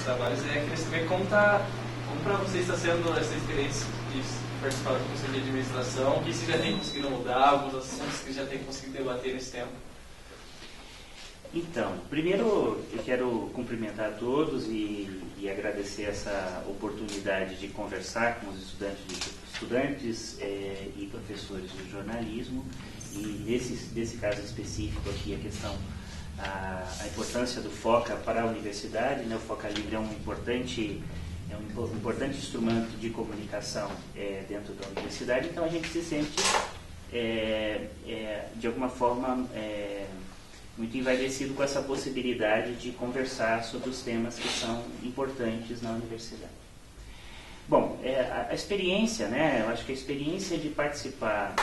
trabalhos, queria saber como para vocês está sendo essa experiência de participar do Conselho de Administração, o que vocês já têm conseguido mudar, alguns assuntos que já têm conseguido debater nesse tempo. Então, primeiro eu quero cumprimentar a todos e agradecer essa oportunidade de conversar com os estudantes e professores de jornalismo, e nesse caso específico aqui a importância do FOCA para a universidade, né? O FOCA Livre é um importante instrumento de comunicação dentro da universidade, então a gente se sente de alguma forma muito envaidecido com essa possibilidade de conversar sobre os temas que são importantes na universidade. Bom, a experiência, né? Eu acho que a experiência de participar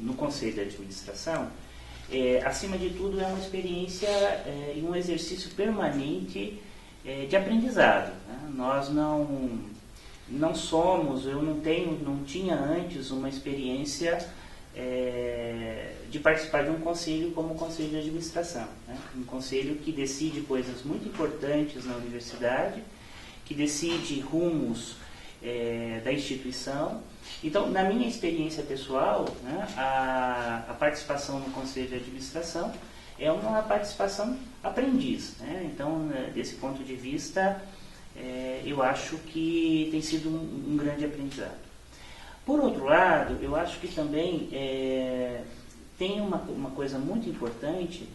no Conselho de Administração, acima de tudo, é uma experiência e um exercício permanente de aprendizado, né? Nós não somos, eu não tinha antes uma experiência de participar de um conselho como o Conselho de Administração, né? Um conselho que decide coisas muito importantes na universidade, que decide rumos da instituição. Então, na minha experiência pessoal, né, a participação no Conselho de Administração é uma participação aprendiz, né? Então, desse ponto de vista, eu acho que tem sido um grande aprendizado. Por outro lado, eu acho que também tem uma coisa muito importante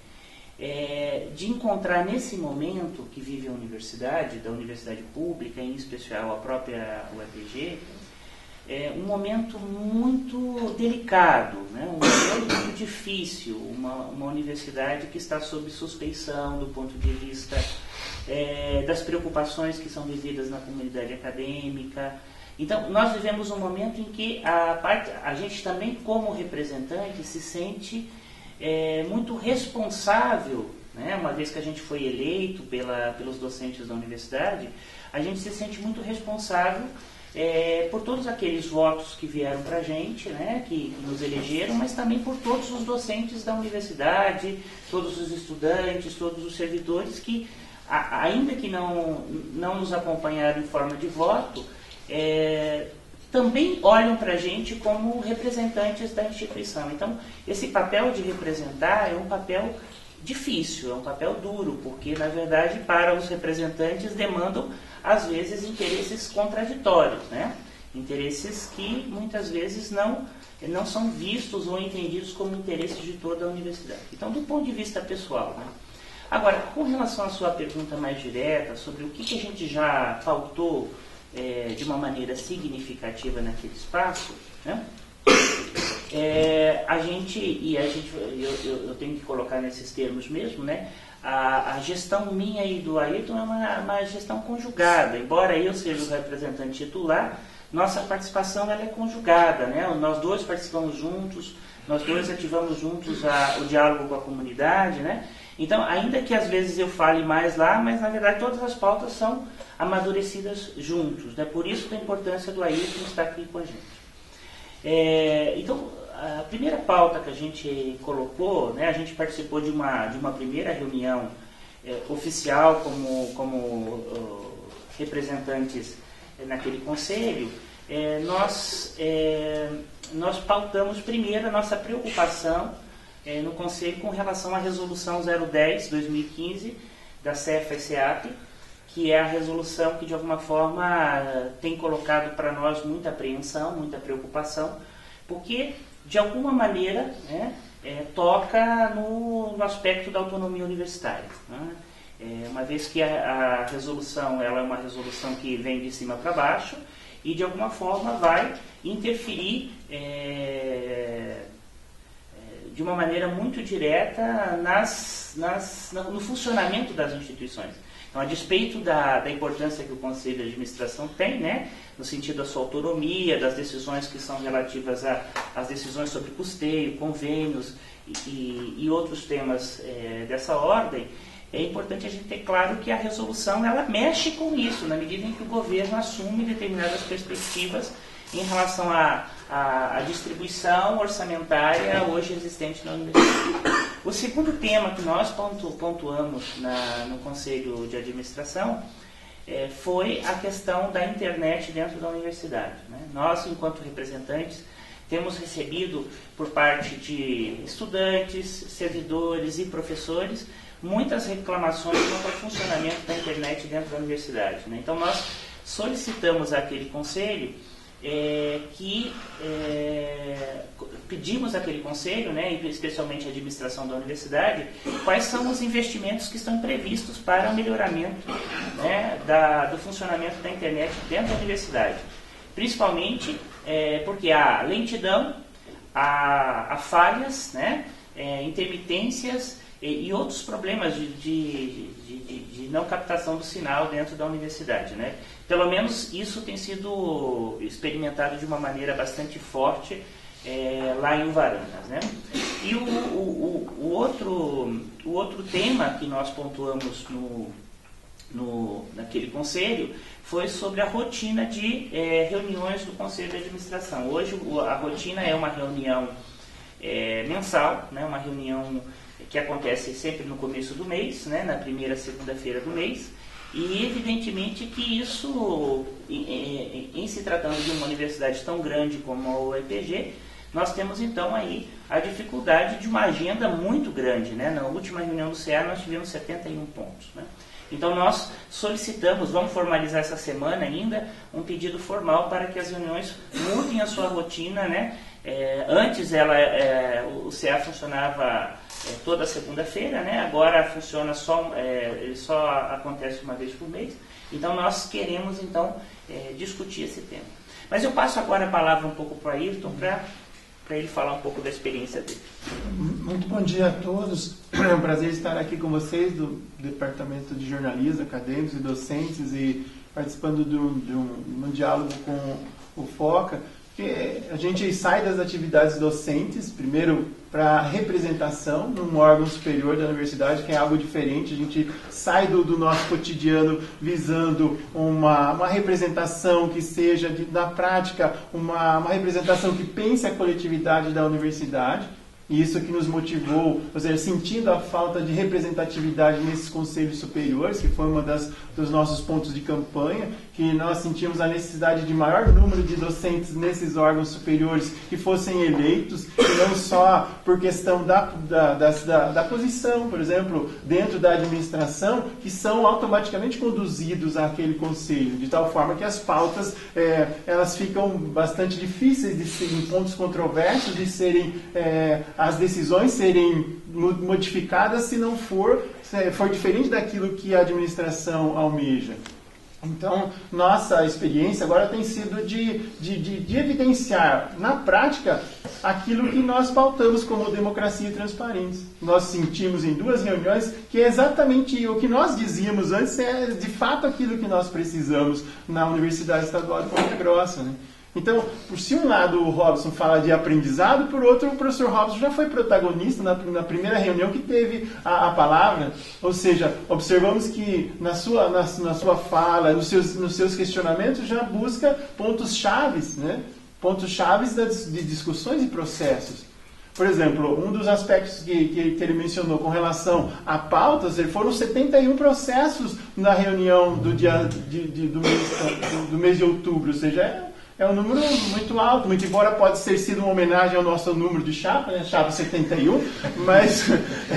de encontrar nesse momento que vive a universidade, da universidade pública, em especial a própria UEPG, um momento muito delicado, né? Um momento muito difícil, uma universidade que está sob suspeição do ponto de vista das preocupações que são vividas na comunidade acadêmica. Então, nós vivemos um momento em que a gente também, como representante, se sente muito responsável, né? Uma vez que a gente foi eleito pelos docentes da universidade, a gente se sente muito responsável por todos aqueles votos que vieram para a gente, né? Que nos elegeram, mas também por todos os docentes da universidade, todos os estudantes, todos os servidores que, ainda que não nos acompanharam em forma de voto, também olham para a gente como representantes da instituição. Então, esse papel de representar é um papel difícil, é um papel duro, porque, na verdade, para os representantes demandam, às vezes, interesses contraditórios, né? Interesses que, muitas vezes, não são vistos ou entendidos como interesses de toda a universidade. Então, do ponto de vista pessoal, né? Agora, com relação à sua pergunta mais direta sobre o que a gente já pautou de uma maneira significativa naquele espaço, né? Eu tenho que colocar nesses termos mesmo, né? A gestão minha e do Ayrton é uma gestão conjugada. Embora eu seja o representante titular, nossa participação ela é conjugada, né? Nós dois participamos juntos, nós dois ativamos juntos o diálogo com a comunidade, né? Então, ainda que às vezes eu fale mais lá, mas na verdade todas as pautas são amadurecidas juntos, né? Por isso a importância do Ayrton estar aqui com a gente. Então, a primeira pauta que a gente colocou, né, a gente participou de uma primeira reunião oficial como representantes naquele conselho. Nós pautamos primeiro a nossa preocupação no conselho com relação à resolução 010/2015 da CEFA-SEAP, que é a resolução que de alguma forma tem colocado para nós muita apreensão, muita preocupação, porque de alguma maneira, né, toca no aspecto da autonomia universitária, né? Uma vez que a resolução ela é uma resolução que vem de cima para baixo e de alguma forma vai interferir de uma maneira muito direta no funcionamento das instituições. Então, a despeito da importância que o Conselho de Administração tem, né, no sentido da sua autonomia, das decisões que são relativas às decisões sobre custeio, convênios e outros temas dessa ordem, é importante a gente ter claro que a resolução ela mexe com isso, na medida em que o governo assume determinadas perspectivas em relação a distribuição orçamentária hoje existente na universidade. O segundo tema que nós pontuamos no Conselho de Administração foi a questão da internet dentro da universidade, né? Nós, enquanto representantes, temos recebido por parte de estudantes, servidores e professores muitas reclamações quanto ao funcionamento da internet dentro da universidade, né? Então nós solicitamos àquele conselho pedimos àquele conselho, né, especialmente a administração da universidade, quais são os investimentos que estão previstos para o melhoramento, né, do funcionamento da internet dentro da universidade. Principalmente porque há lentidão, há falhas, né, intermitências e outros problemas de não captação do sinal dentro da universidade, né? Pelo menos isso tem sido experimentado de uma maneira bastante forte lá em Umburanas, né? E o outro tema que nós pontuamos naquele conselho foi sobre a rotina de reuniões do Conselho de Administração. Hoje a rotina é uma reunião mensal, né? Uma reunião que acontece sempre no começo do mês, né? Na primeira segunda-feira do mês. E evidentemente que isso, em se tratando de uma universidade tão grande como a UEPG, nós temos então aí a dificuldade de uma agenda muito grande, né? Na última reunião do CA nós tivemos 71 pontos, né? Então nós solicitamos, vamos formalizar essa semana ainda, um pedido formal para que as reuniões mudem a sua rotina, né? Antes o CA funcionava toda segunda-feira, né? Agora funciona ele só acontece uma vez por mês. Então nós queremos então discutir esse tema. Mas eu passo agora a palavra um pouco para o Ayrton para ele falar um pouco da experiência dele. Muito bom dia a todos. É um prazer estar aqui com vocês do Departamento de Jornalismo, acadêmicos e docentes e participando de um diálogo com o FOCA. Que a gente sai das atividades docentes, primeiro para representação num órgão superior da universidade, que é algo diferente. A gente sai do nosso cotidiano visando uma representação que seja, na prática, uma representação que pense a coletividade da universidade. E isso que nos motivou, ou seja, sentindo a falta de representatividade nesses conselhos superiores, que foi dos nossos pontos de campanha, que nós sentimos a necessidade de maior número de docentes nesses órgãos superiores que fossem eleitos, e não só por questão da posição, por exemplo, dentro da administração, que são automaticamente conduzidos àquele conselho, de tal forma que as pautas elas ficam bastante difíceis de serem pontos controversos, de serem as decisões serem modificadas se não for diferente daquilo que a administração almeja. Então, nossa experiência agora tem sido de evidenciar, na prática, aquilo que nós pautamos como democracia e transparência. Nós sentimos em 2 reuniões que é exatamente o que nós dizíamos antes, é de fato aquilo que nós precisamos na Universidade Estadual de Ponta Grossa, né? Então, por se um lado o Robson fala de aprendizado, por outro o professor Robson já foi protagonista na primeira reunião que teve a palavra, ou seja, observamos que na sua fala, nos seus questionamentos já busca pontos chaves, né? Pontos chaves de discussões e processos. Por exemplo, um dos aspectos que ele mencionou com relação a pautas, foram 71 processos na reunião do mês de outubro, ou seja, é um número muito alto, muito embora pode ter sido uma homenagem ao nosso número de chapa, né? Chapa 71, mas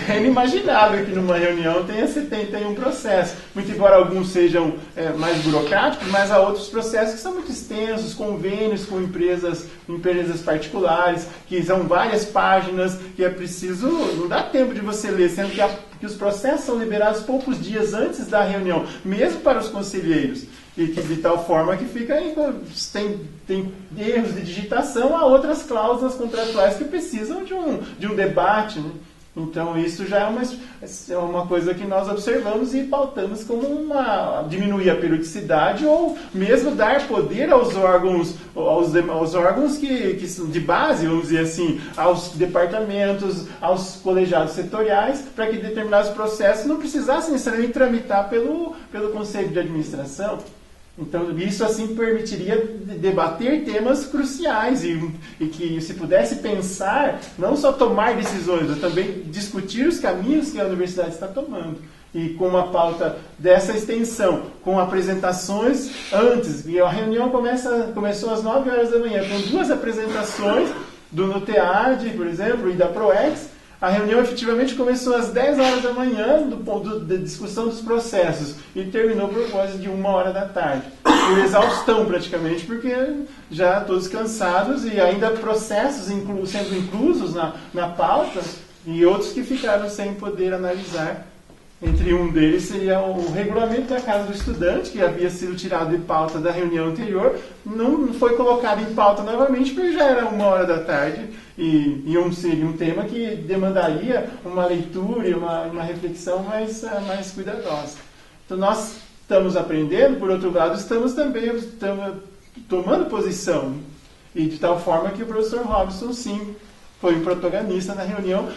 é inimaginável que numa reunião tenha 71 processos. Muito embora alguns sejam mais burocráticos, mas há outros processos que são muito extensos, convênios com empresas particulares, que são várias páginas, que é preciso, não dá tempo de você ler, sendo que os processos são liberados poucos dias antes da reunião, mesmo para os conselheiros. E que de tal forma que tem erros de digitação, há outras cláusulas contratuais que precisam de um debate, né? Então isso já é uma coisa que nós observamos e pautamos como diminuir a periodicidade ou mesmo dar poder aos órgãos que são de base, vamos dizer assim, aos departamentos, aos colegiados setoriais, para que determinados processos não precisassem necessariamente tramitar pelo Conselho de Administração. Então, isso assim permitiria debater temas cruciais e que se pudesse pensar, não só tomar decisões, mas também discutir os caminhos que a universidade está tomando. E com uma pauta dessa extensão, com apresentações antes, e a reunião começou às 9 horas da manhã, com 2 apresentações do NUTEAD, por exemplo, e da PROEX. A reunião efetivamente começou às 10 horas da manhã, da discussão dos processos, e terminou por quase de 1 hora da tarde. Por exaustão, praticamente, porque já todos cansados e ainda processos sendo inclusos na pauta, e outros que ficaram sem poder analisar. Entre um deles seria o regulamento da Casa do Estudante, que havia sido tirado de pauta da reunião anterior, não foi colocado em pauta novamente, porque já era 1 hora da tarde, e seria um tema que demandaria uma leitura e uma reflexão mais cuidadosa. Então nós estamos aprendendo, por outro lado, estamos tomando posição, e de tal forma que o professor Robson, sim, foi um protagonista na reunião,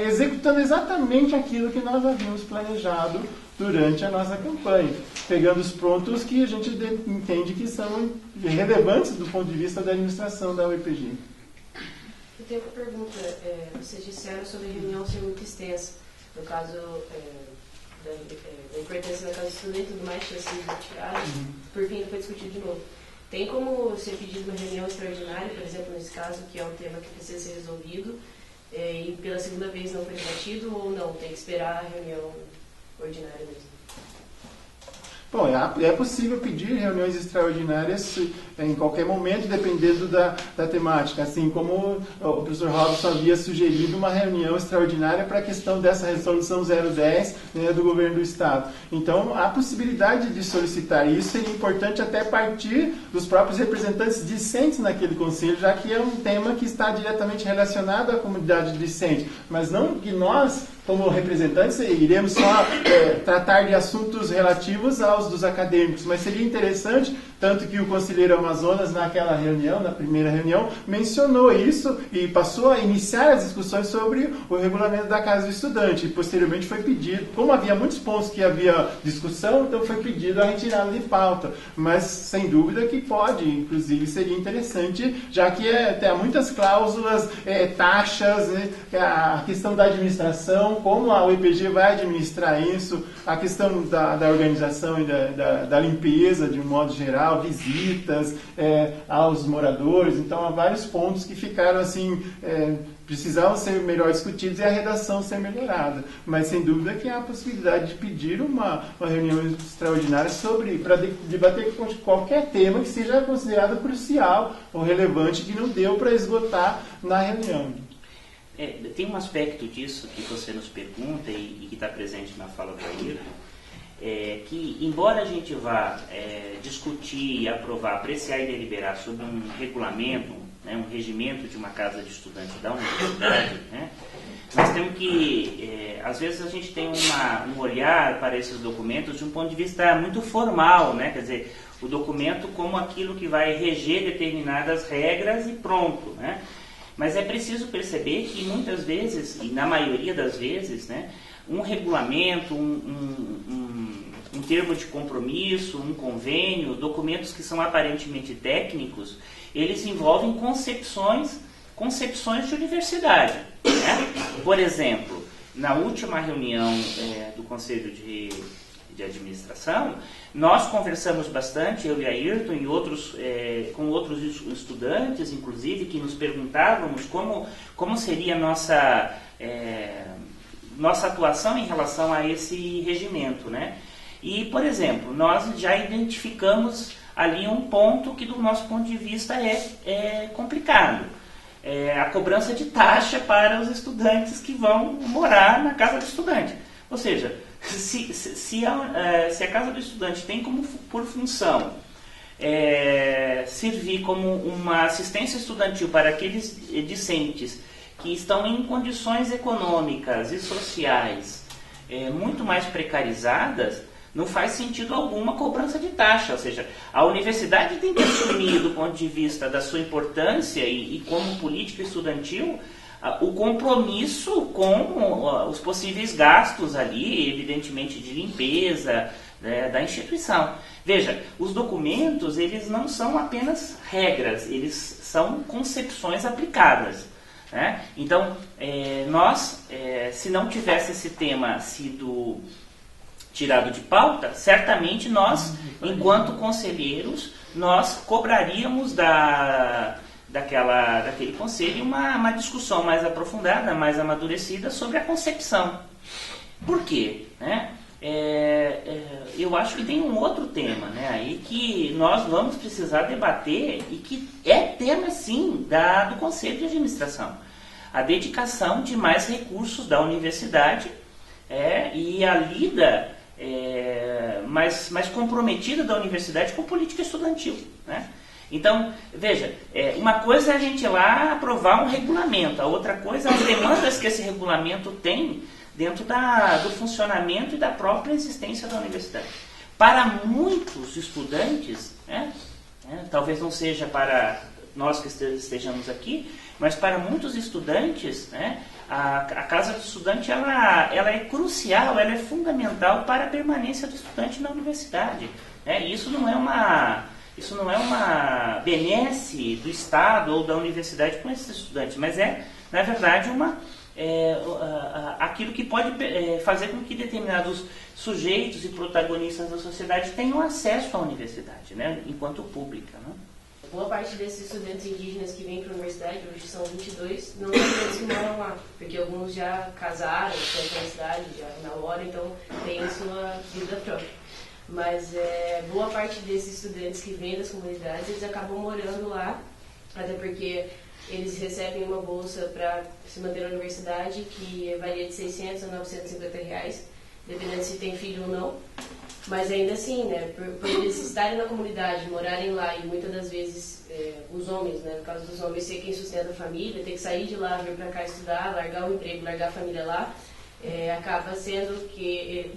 executando exatamente aquilo que nós havíamos planejado durante a nossa campanha, pegando os pontos que a gente entende que são relevantes do ponto de vista da administração da UEPG. Eu tenho uma pergunta. Vocês disseram sobre a reunião ser muito extensa, no caso da importância da Casa do Estudante e tudo mais, tinha sido retirado, por fim foi discutido de novo. Tem como ser pedido uma reunião extraordinária, por exemplo, nesse caso, que é um tema que precisa ser resolvido, e pela segunda vez não foi debatido, ou não? Tem que esperar a reunião ordinária mesmo? Bom, é possível pedir reuniões extraordinárias em qualquer momento, dependendo da temática. Assim como o professor Robson havia sugerido uma reunião extraordinária para a questão dessa resolução 010, né, do governo do Estado. Então, há possibilidade de solicitar isso. Seria importante até partir dos próprios representantes discentes naquele conselho, já que é um tema que está diretamente relacionado à comunidade discente. Mas não que nós, como representantes, iremos só tratar de assuntos relativos aos dos acadêmicos, mas seria interessante, tanto que o conselheiro Amazonas, naquela reunião, na primeira reunião, mencionou isso e passou a iniciar as discussões sobre o regulamento da Casa do Estudante, e posteriormente foi pedido, como havia muitos pontos que havia discussão, então foi pedido a retirada de pauta, mas sem dúvida que pode, inclusive seria interessante, já que há muitas cláusulas, taxas, né, a questão da administração, como a UEPG vai administrar isso, a questão da organização e da limpeza, de um modo geral, visitas aos moradores. Então, há vários pontos que ficaram assim, precisavam ser melhor discutidos e a redação ser melhorada. Mas, sem dúvida, que há a possibilidade de pedir uma reunião extraordinária para debater qualquer tema que seja considerado crucial ou relevante, que não deu para esgotar na reunião. Tem um aspecto disso que você nos pergunta e que está presente na fala do Ayrton, que embora a gente vá discutir, aprovar, apreciar e deliberar sobre um regulamento, né, um regimento de uma casa de estudante da universidade, né, nós temos que, às vezes a gente tem um olhar para esses documentos de um ponto de vista muito formal, né, quer dizer, o documento como aquilo que vai reger determinadas regras e pronto, né. Mas é preciso perceber que muitas vezes, e na maioria das vezes, né, um regulamento, um termo de compromisso, um convênio, documentos que são aparentemente técnicos, eles envolvem concepções de universidade. Né? Por exemplo, na última reunião do Conselho de Administração, nós conversamos bastante, eu e Ayrton, e com outros estudantes, inclusive, que nos perguntávamos como seria nossa atuação em relação a esse regimento, né? E, por exemplo, nós já identificamos ali um ponto que, do nosso ponto de vista, é complicado. A cobrança de taxa para os estudantes que vão morar na casa do estudante. Ou seja, se a Casa do Estudante tem por função servir como uma assistência estudantil para aqueles discentes que estão em condições econômicas e sociais muito mais precarizadas, não faz sentido alguma cobrança de taxa. Ou seja, a universidade tem que assumir, do ponto de vista da sua importância e como política estudantil, o compromisso com os possíveis gastos ali, evidentemente de limpeza, da instituição. Veja, os documentos, eles não são apenas regras, eles são concepções aplicadas. Né? Então, nós, se não tivesse esse tema sido tirado de pauta, certamente nós, enquanto conselheiros, nós cobraríamos daquele conselho uma discussão mais aprofundada, mais amadurecida sobre a concepção. Por quê? Né? Eu acho que tem um outro tema, né, aí que nós vamos precisar debater e que é tema, sim, do Conselho de Administração. A dedicação de mais recursos da universidade e a lida mais comprometida da universidade com política estudantil. Né? Então, veja, uma coisa é a gente ir lá aprovar um regulamento, a outra coisa é as demandas que esse regulamento tem dentro do funcionamento e da própria existência da universidade. Para muitos estudantes, talvez não seja para nós que estejamos aqui, mas para muitos estudantes, a Casa do Estudante ela é crucial, ela é fundamental para a permanência do estudante na universidade. Isso não é uma benesse do Estado ou da universidade com esses estudantes, mas na verdade, aquilo que pode fazer com que determinados sujeitos e protagonistas da sociedade tenham acesso à universidade, né, enquanto pública. Né? Boa parte desses estudantes indígenas que vêm para a universidade, hoje são 22, não são todos que moram lá, porque alguns já casaram, estão na cidade, já namoram, então têm sua vida própria. Mas boa parte desses estudantes que vêm das comunidades, eles acabam morando lá, até porque eles recebem uma bolsa para se manter na universidade, que varia de 600 a 950 reais, dependendo se tem filho ou não. Mas ainda assim, né, por eles estarem na comunidade, morarem lá, e muitas das vezes os homens, né, no caso dos homens, ser quem sustenta a família, ter que sair de lá, vir para cá estudar, largar o emprego, largar a família lá, acaba sendo que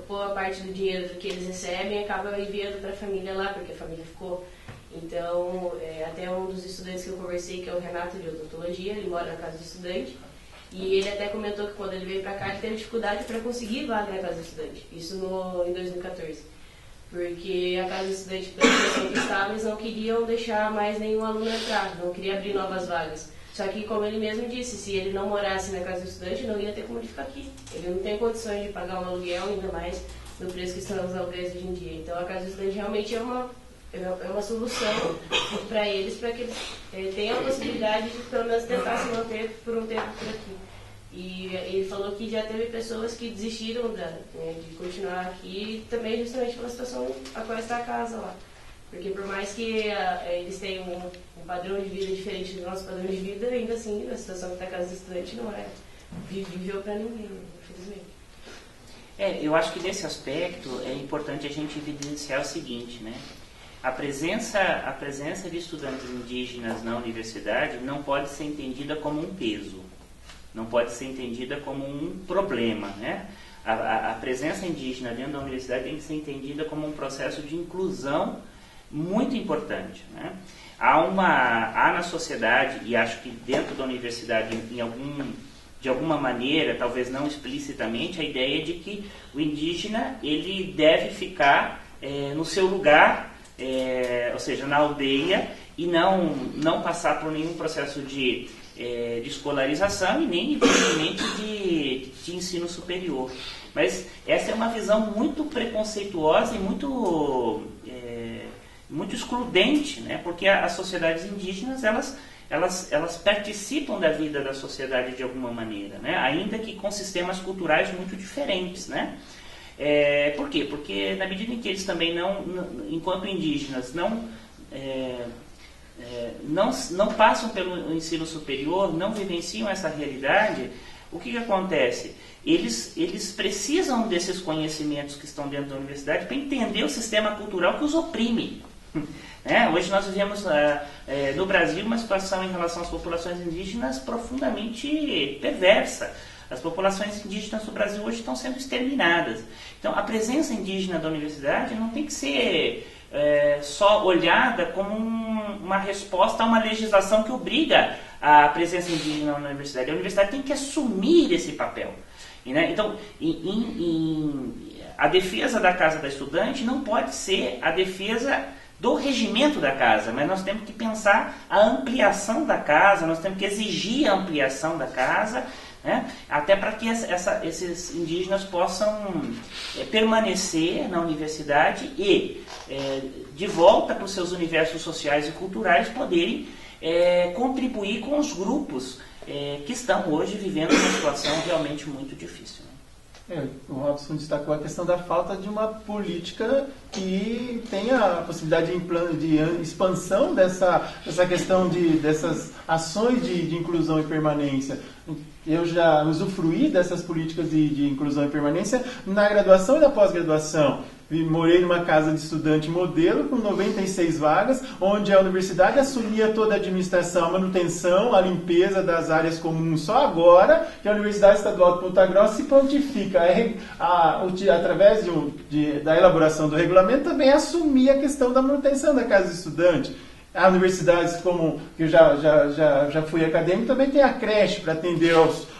boa parte do dinheiro que eles recebem acaba enviando para a família lá, porque a família ficou. Então, até um dos estudantes que eu conversei, que é o Renato de odontologia, ele mora na Casa do Estudante, e ele até comentou que quando ele veio para cá, ele teve dificuldade para conseguir vaga na Casa do Estudante, isso em 2014, porque a Casa do Estudante, pela situação que estava, eles não queriam deixar mais nenhum aluno entrar, não queriam abrir novas vagas. Só que, como ele mesmo disse, se ele não morasse na Casa do Estudante, não ia ter como ele ficar aqui. Ele não tem condições de pagar um aluguel, ainda mais no preço que estão os aluguéis hoje em dia. Então, a Casa do Estudante realmente é uma solução para eles, para que eles tenham a possibilidade de, pelo menos, tentar se manter por um tempo por aqui. E ele falou que já teve pessoas que desistiram de continuar aqui, também justamente pela situação a qual está a casa lá. Porque por mais que eles tenham um padrão de vida diferente do nosso padrão de vida, ainda assim, a situação que está a Casa do Estudante não é vivível para ninguém, infelizmente. Eu acho que nesse aspecto é importante a gente evidenciar o seguinte, né? A presença de estudantes indígenas na universidade não pode ser entendida como um peso, não pode ser entendida como um problema, né? A presença indígena dentro da universidade tem que ser entendida como um processo de inclusão muito importante, né? Há na sociedade, e acho que dentro da universidade, de alguma maneira, talvez não explicitamente, a ideia de que o indígena ele deve ficar no seu lugar, ou seja, na aldeia, e não passar por nenhum processo de escolarização e nem, evidentemente, de ensino superior. Mas essa é uma visão muito preconceituosa e muito excludente, né? Porque as sociedades indígenas, elas participam da vida da sociedade de alguma maneira, né? Ainda que com sistemas culturais muito diferentes, né? Por quê? Porque na medida em que eles também enquanto indígenas, não passam pelo ensino superior, não vivenciam essa realidade, o que acontece? Eles precisam desses conhecimentos que estão dentro da universidade para entender o sistema cultural que os oprime. Hoje nós vivemos no Brasil uma situação em relação às populações indígenas profundamente perversa. As populações indígenas do Brasil hoje estão sendo exterminadas. Então, a presença indígena da universidade não tem que ser só olhada como uma resposta a uma legislação que obriga a presença indígena na universidade. A universidade tem que assumir esse papel. Né? Então, a defesa da casa da estudante não pode ser a defesa do regimento da casa, mas nós temos que pensar a ampliação da casa, nós temos que exigir a ampliação da casa, né? Até para que esses indígenas possam permanecer na universidade e, de volta para os seus universos sociais e culturais, poderem contribuir com os grupos que estão hoje vivendo uma situação realmente muito difícil. O Robson destacou a questão da falta de uma política que tenha a possibilidade de expansão dessa questão dessas ações de inclusão e permanência. Eu já usufruí dessas políticas de inclusão e permanência na graduação e na pós-graduação. Morei numa casa de estudante modelo com 96 vagas, onde a universidade assumia toda a administração, a manutenção, a limpeza das áreas comuns. Só agora que a Universidade Estadual de Ponta Grossa se prontifica, através da elaboração do regulamento, também assumir a questão da manutenção da casa de estudante. As universidades, como eu já fui acadêmico, também tem a creche para atender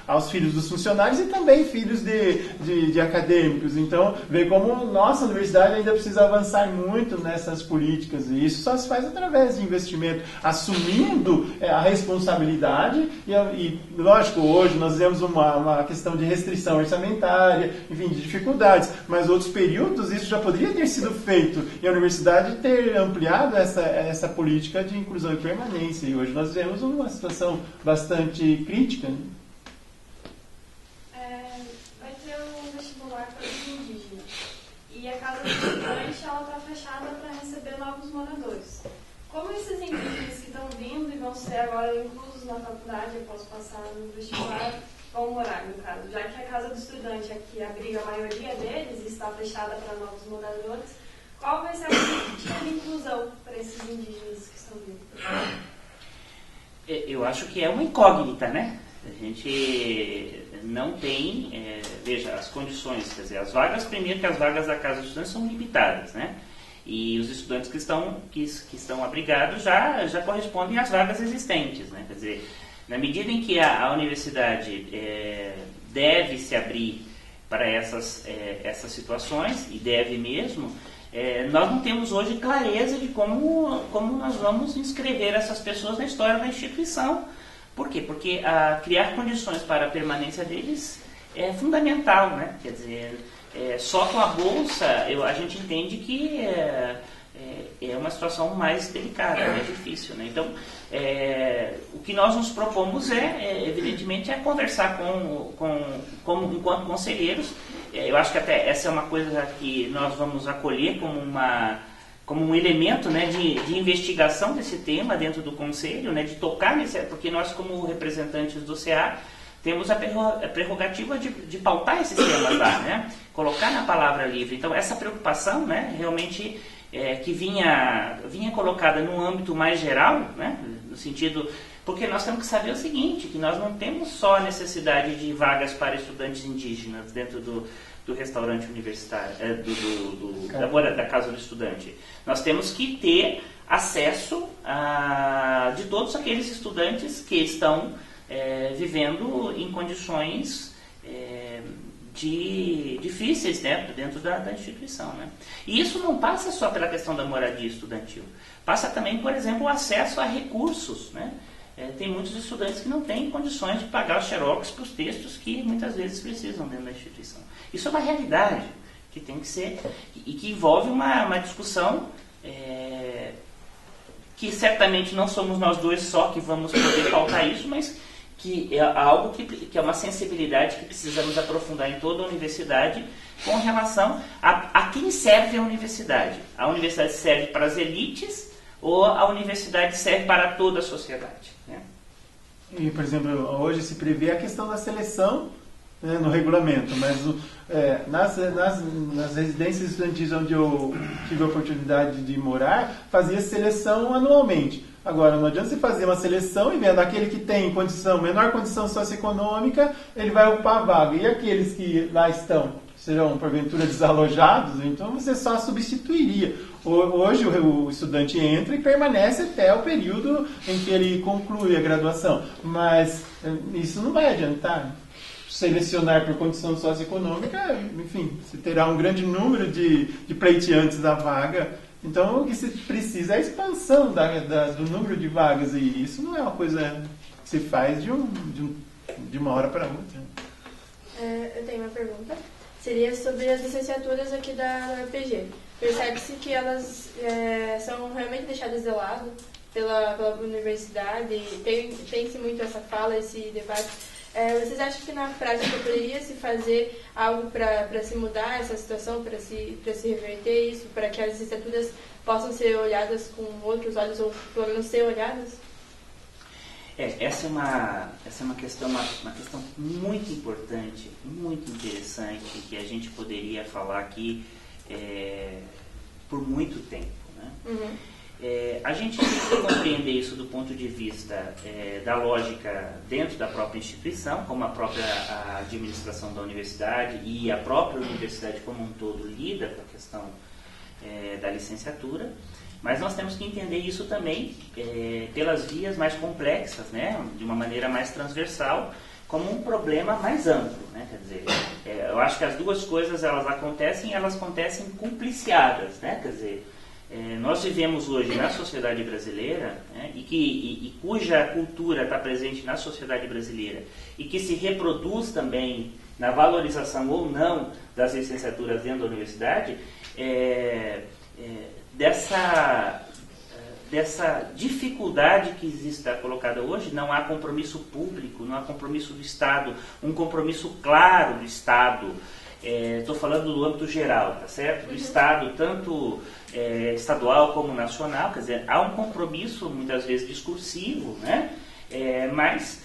aos filhos dos funcionários e também filhos de acadêmicos. Então, vê como nossa universidade ainda precisa avançar muito nessas políticas. E isso só se faz através de investimento, assumindo a responsabilidade. E, lógico, hoje nós temos uma questão de restrição orçamentária, enfim, de dificuldades. Mas outros períodos isso já poderia ter sido feito. E a universidade ter ampliado essa política de inclusão e permanência. E hoje nós vemos uma situação bastante crítica, né? Vai ter um vestibular para os indígenas. E a casa do estudante está fechada para receber novos moradores. Como esses indígenas que estão vindo e vão ser agora inclusos na faculdade após passar no vestibular vão morar, no caso? Já que a casa do estudante aqui abriga a maioria deles e está fechada para novos moradores, qual vai ser a política de inclusão para esses indígenas que estão vindo? Eu acho que é uma incógnita, né? A gente não tem, veja, as condições, quer dizer, as vagas, primeiro que as vagas da casa dos estudantes são limitadas, né? E os estudantes que estão abrigados já correspondem às vagas existentes, né? Quer dizer, na medida em que a universidade deve se abrir para essas situações, e deve mesmo, nós não temos hoje clareza de como nós vamos inscrever essas pessoas na história da instituição. Por quê? Porque criar condições para a permanência deles é fundamental, né? Quer dizer, só com a bolsa a gente entende que é uma situação mais delicada, mais difícil, né? Então, o que nós nos propomos evidentemente, conversar enquanto conselheiros. Eu acho que até essa é uma coisa que nós vamos acolher como um elemento, né, de investigação desse tema dentro do Conselho, né, de tocar porque nós, como representantes do CA, temos a prerrogativa de pautar esses temas lá, né, colocar na palavra livre. Então, essa preocupação, né, realmente que vinha colocada num âmbito mais geral, né, no sentido... Porque nós temos que saber o seguinte, que nós não temos só a necessidade de vagas para estudantes indígenas dentro do restaurante universitário, da casa do estudante. Nós temos que ter acesso de todos aqueles estudantes que estão vivendo em condições difíceis, né, dentro da instituição, né? E isso não passa só pela questão da moradia estudantil. Passa também, por exemplo, o acesso a recursos, né? Tem muitos estudantes que não têm condições de pagar os xerox para os textos que muitas vezes precisam dentro da instituição. Isso é uma realidade que tem que ser e que envolve uma discussão que certamente não somos nós dois só que vamos poder pautar isso, mas que é algo que é uma sensibilidade que precisamos aprofundar em toda a universidade com relação a quem serve a universidade. A universidade serve para as elites ou a universidade serve para toda a sociedade, né? E, por exemplo, hoje se prevê a questão da seleção, né, no regulamento, mas nas residências estudantis onde eu tive a oportunidade de morar, fazia seleção anualmente. Agora, não adianta você fazer uma seleção e vendo aquele que tem menor condição socioeconômica, ele vai ocupar a vaga. E aqueles que lá estão, serão porventura desalojados, então você só substituiria. Hoje o estudante entra e permanece até o período em que ele conclui a graduação, mas isso não vai adiantar. Selecionar por condição socioeconômica, enfim, você terá um grande número de pleiteantes da vaga. Então, o que se precisa é a expansão do número de vagas, e isso não é uma coisa que se faz de uma hora para outra. Eu tenho uma pergunta. Seria sobre as licenciaturas aqui da UEPG. Percebe-se que elas são realmente deixadas de lado pela universidade, tem-se muito essa fala, esse debate. Vocês acham que na prática poderia se fazer algo para se mudar essa situação, para se reverter isso, para que as licenciaturas possam ser olhadas com outros olhos, ou pelo menos ser olhadas? Essa é uma questão muito importante, muito interessante, que a gente poderia falar aqui por muito tempo, né? Uhum. A gente tem que compreender isso do ponto de vista da lógica dentro da própria instituição, como a própria administração da universidade e a própria universidade como um todo lida com a questão da licenciatura, mas nós temos que entender isso também pelas vias mais complexas, né, de uma maneira mais transversal, como um problema mais amplo, né? Quer dizer, eu acho que as duas coisas elas acontecem cumpliciadas, né? Quer dizer, nós vivemos hoje na sociedade brasileira, né, e cuja cultura está presente na sociedade brasileira e que se reproduz também na valorização ou não das licenciaturas dentro da universidade, dessa dificuldade que está colocada hoje. Não há compromisso público, não há compromisso do Estado, um compromisso claro do Estado. Estou falando do âmbito geral, tá certo? Do Estado, tanto estadual como nacional, quer dizer, há um compromisso muitas vezes discursivo, né? Mas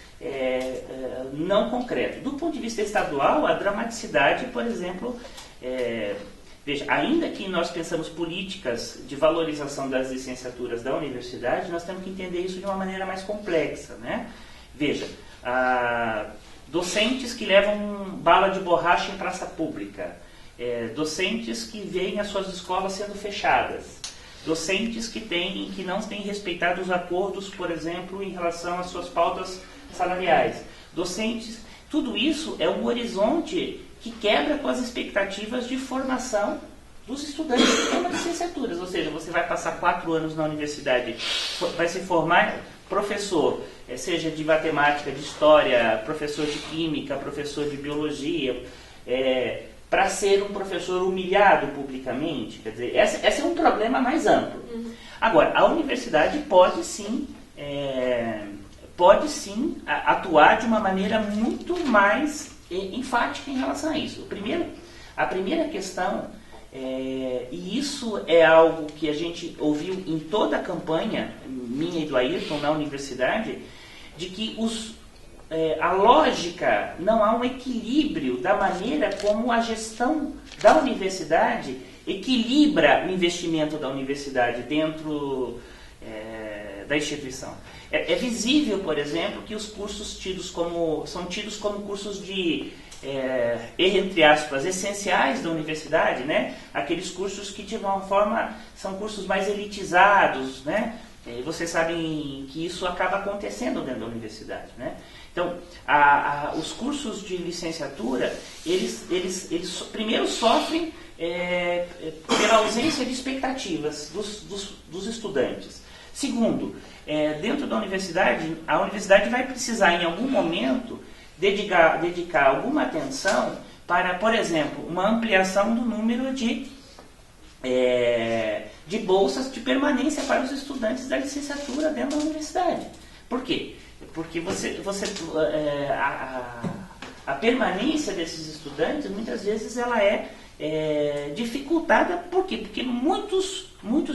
não concreto. Do ponto de vista estadual, a dramaticidade, por exemplo, veja, ainda que nós pensamos políticas de valorização das licenciaturas da universidade, nós temos que entender isso de uma maneira mais complexa, né? Veja, docentes que levam bala de borracha em praça pública, docentes que veem as suas escolas sendo fechadas, docentes que não têm respeitado os acordos, por exemplo, em relação às suas pautas salariais, docentes, tudo isso é um horizonte que quebra com as expectativas de formação dos estudantes que têm licenciaturas, ou seja, você vai passar 4 anos na universidade, vai se formar professor, seja de matemática, de história, professor de química, professor de biologia, para ser um professor humilhado publicamente. Quer dizer, esse é um problema mais amplo. Uhum. Agora, a universidade pode sim atuar de uma maneira muito mais enfática em relação a isso. A primeira questão, e isso é algo que a gente ouviu em toda a campanha, minha e do Ayrton, na universidade, de que a lógica, não há um equilíbrio da maneira como a gestão da universidade equilibra o investimento da universidade dentro da instituição. É visível, por exemplo, que os cursos são tidos como cursos de, entre aspas, essenciais da universidade, né? Aqueles cursos que, de uma forma, são cursos mais elitizados, né? Vocês sabem que isso acaba acontecendo dentro da universidade, né? Então, os cursos de licenciatura, eles primeiro sofrem pela ausência de expectativas dos estudantes. Segundo, dentro da universidade, a universidade vai precisar, em algum momento, dedicar alguma atenção para, por exemplo, uma ampliação do número de bolsas de permanência para os estudantes da licenciatura dentro da universidade. Por quê? Porque a permanência desses estudantes, muitas vezes, ela é dificultada. Por quê? Porque muitos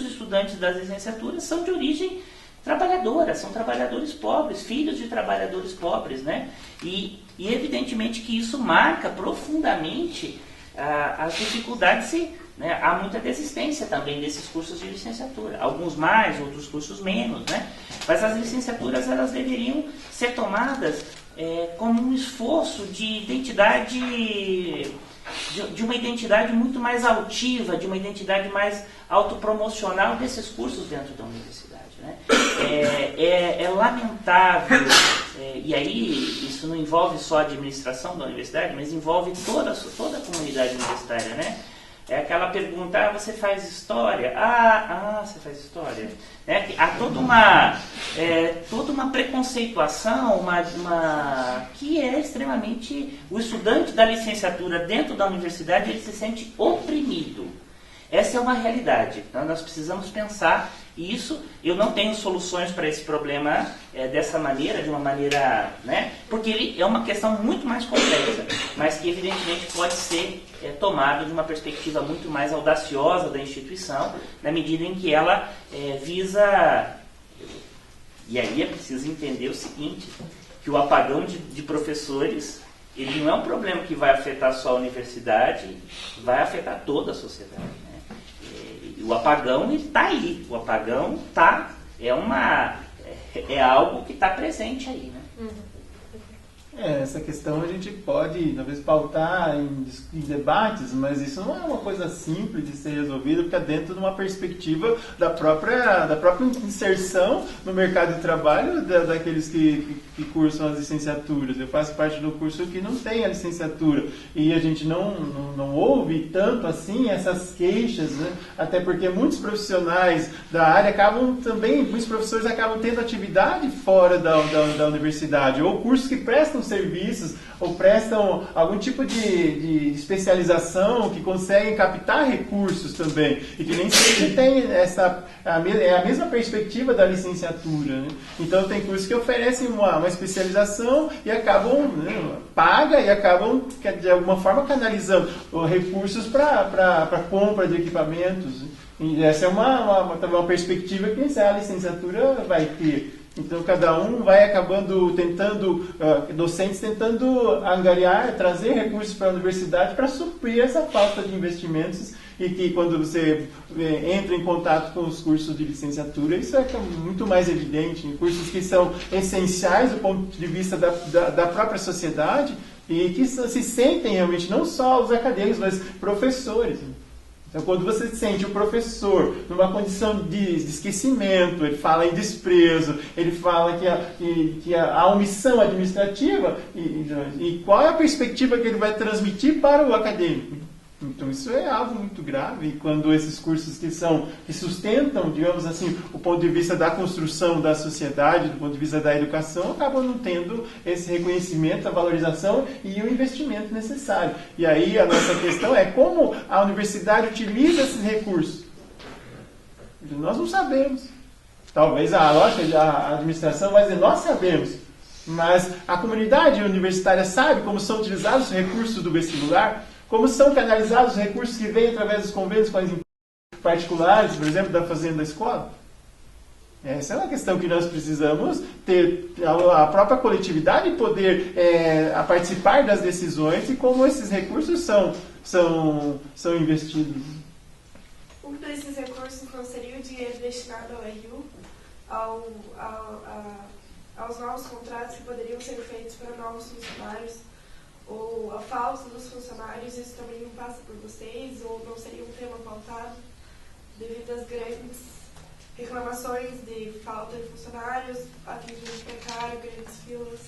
estudantes das licenciaturas são de origem trabalhadora, são trabalhadores pobres, filhos de trabalhadores pobres, né? E evidentemente que isso marca profundamente as dificuldades, né? Há muita desistência também desses cursos de licenciatura, alguns mais, outros cursos menos, né? Mas as licenciaturas, elas deveriam ser tomadas como um esforço de identidade de uma identidade muito mais altiva, de uma identidade mais autopromocional desses cursos dentro da universidade. Né? É lamentável, e aí isso não envolve só a administração da universidade, mas envolve toda a comunidade universitária, né? É aquela pergunta, você faz história? Você faz história. Né? Há toda uma preconceituação, que é extremamente... O estudante da licenciatura dentro da universidade, ele se sente oprimido. Essa é uma realidade. Então, nós precisamos pensar isso. Eu não tenho soluções para esse problema dessa maneira, de uma maneira... Né? Porque ele é uma questão muito mais complexa, mas que evidentemente pode ser tomado de uma perspectiva muito mais audaciosa da instituição, na medida em que ela visa... E aí é preciso entender o seguinte, que o apagão de professores, ele não é um problema que vai afetar só a universidade, vai afetar toda a sociedade. Né? O apagão está aí, o apagão é algo que está presente aí. Né? Essa questão a gente pode, talvez, pautar em debates, mas isso não é uma coisa simples de ser resolvida, porque é dentro de uma perspectiva da própria inserção no mercado de trabalho daqueles que cursam as licenciaturas. Eu faço parte do curso que não tem a licenciatura, e a gente não ouve tanto assim essas queixas, né? Até porque muitos profissionais da área muitos professores acabam tendo atividade fora da universidade, ou cursos que prestam serviços ou prestam algum tipo de especialização que conseguem captar recursos também e que nem sempre tem a mesma perspectiva da licenciatura, né? Então tem cursos que oferecem uma especialização e acabam paga e acabam de alguma forma canalizando recursos para compra de equipamentos, e essa é uma perspectiva que a licenciatura vai ter. Então, cada um vai acabando docentes tentando angariar, trazer recursos para a universidade para suprir essa falta de investimentos, e que quando você entra em contato com os cursos de licenciatura, isso é muito mais evidente, em cursos que são essenciais do ponto de vista da própria sociedade e que se sentem realmente não só os acadêmicos, mas professores. Então, quando você sente o professor numa condição de esquecimento, ele fala em desprezo, ele fala que há omissão administrativa, e qual é a perspectiva que ele vai transmitir para o acadêmico? Então, isso é algo muito grave, quando esses cursos que sustentam, digamos assim, o ponto de vista da construção da sociedade, do ponto de vista da educação, acabam não tendo esse reconhecimento, a valorização e o investimento necessário. E aí a nossa questão é como a universidade utiliza esses recursos. Nós não sabemos. Talvez a administração vai dizer, nós sabemos. Mas a comunidade universitária sabe como são utilizados os recursos do vestibular? Como são canalizados os recursos que vêm através dos convênios com as empresas particulares, por exemplo, da fazenda da escola? Essa é uma questão que nós precisamos ter a própria coletividade poder participar das decisões e como esses recursos são investidos. Um desses recursos não seria o dinheiro destinado ao RU, aos novos contratos que poderiam ser feitos para novos funcionários? Ou a falta dos funcionários, isso também não passa por vocês? Ou não seria um tema pautado devido às grandes reclamações de falta de funcionários, atendimento precário, grandes filas?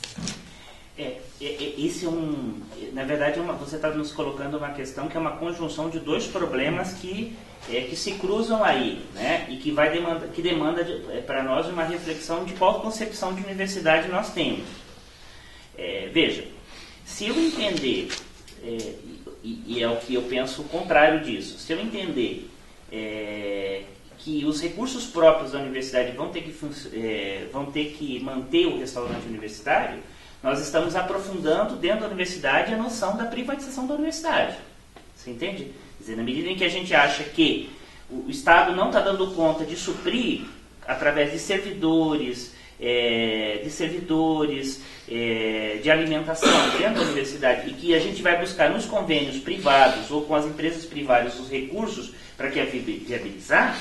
Esse na verdade, você está nos colocando uma questão que é uma conjunção de dois problemas que se cruzam aí, né? E que demanda para nós uma reflexão de qual concepção de universidade nós temos. Veja, se eu entender, e é o que eu penso o contrário disso, se eu entender que os recursos próprios da universidade vão ter que manter o restaurante universitário, nós estamos aprofundando dentro da universidade a noção da privatização da universidade. Você entende? Quer dizer, na medida em que a gente acha que o Estado não está dando conta de suprir através de servidores, de alimentação dentro da universidade, e que a gente vai buscar nos convênios privados ou com as empresas privadas os recursos para que viabilizar,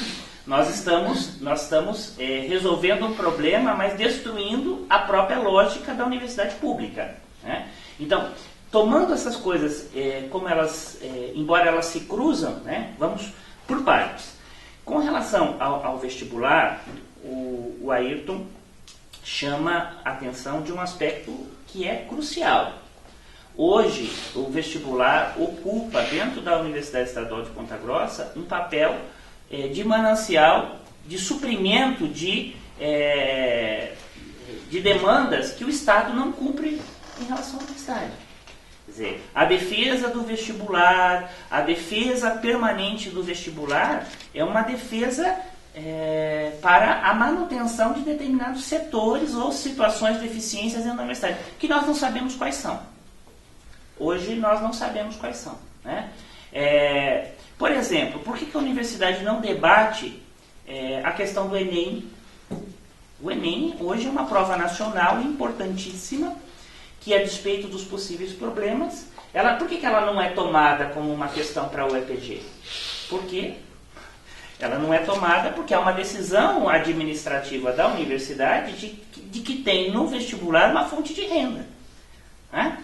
nós estamos resolvendo um problema, mas destruindo a própria lógica da universidade pública, né? Então, tomando essas coisas como elas, embora elas se cruzam, né, vamos por partes. Com relação ao vestibular, o Ayrton chama a atenção de um aspecto que é crucial. Hoje, o vestibular ocupa, dentro da Universidade Estadual de Ponta Grossa, um papel de manancial, de suprimento de demandas que o Estado não cumpre em relação à universidade. Quer dizer, a defesa do vestibular, a defesa permanente do vestibular é uma defesa para a manutenção de determinados setores ou situações de deficiências dentro da universidade, que nós não sabemos quais são. Hoje nós não sabemos quais são, né? Por exemplo, por que a universidade não debate a questão do Enem? O Enem hoje é uma prova nacional importantíssima, que a despeito dos possíveis problemas, por que ela não é tomada como uma questão para o EPG? Porque ela não é tomada porque há uma decisão administrativa da universidade de que tem no vestibular uma fonte de renda, né?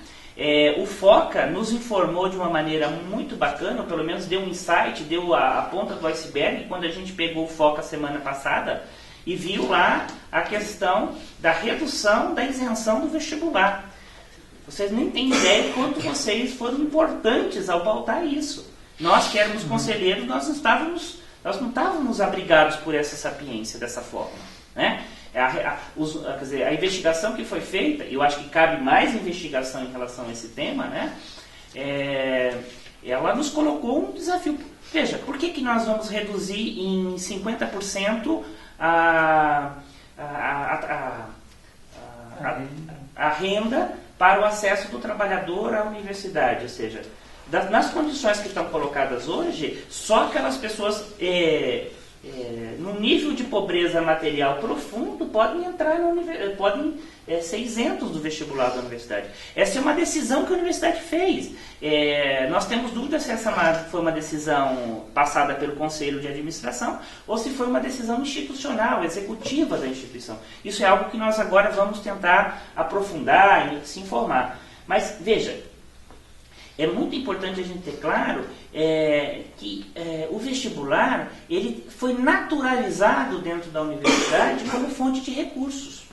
O FOCA nos informou de uma maneira muito bacana, ou pelo menos deu um insight, deu a ponta do iceberg, quando a gente pegou o FOCA semana passada e viu lá a questão da redução da isenção do vestibular. Vocês nem têm ideia de quanto vocês foram importantes ao pautar isso. Nós que éramos conselheiros, nós não estávamos abrigados por essa sapiência dessa forma, né? Quer dizer, a investigação que foi feita, eu acho que cabe mais investigação em relação a esse tema, né? Ela nos colocou um desafio. Veja, por que nós vamos reduzir em 50% a renda para o acesso do trabalhador à universidade? Ou seja, nas condições que estão colocadas hoje, só aquelas pessoas no nível de pobreza material profundo podem entrar podem ser isentos do vestibular da universidade. Essa é uma decisão que a universidade fez. Nós temos dúvida se essa foi uma decisão passada pelo Conselho de Administração ou se foi uma decisão institucional, executiva da instituição. Isso é algo que nós agora vamos tentar aprofundar e se informar. Mas, veja, é muito importante a gente ter claro que o vestibular ele foi naturalizado dentro da universidade como fonte de recursos.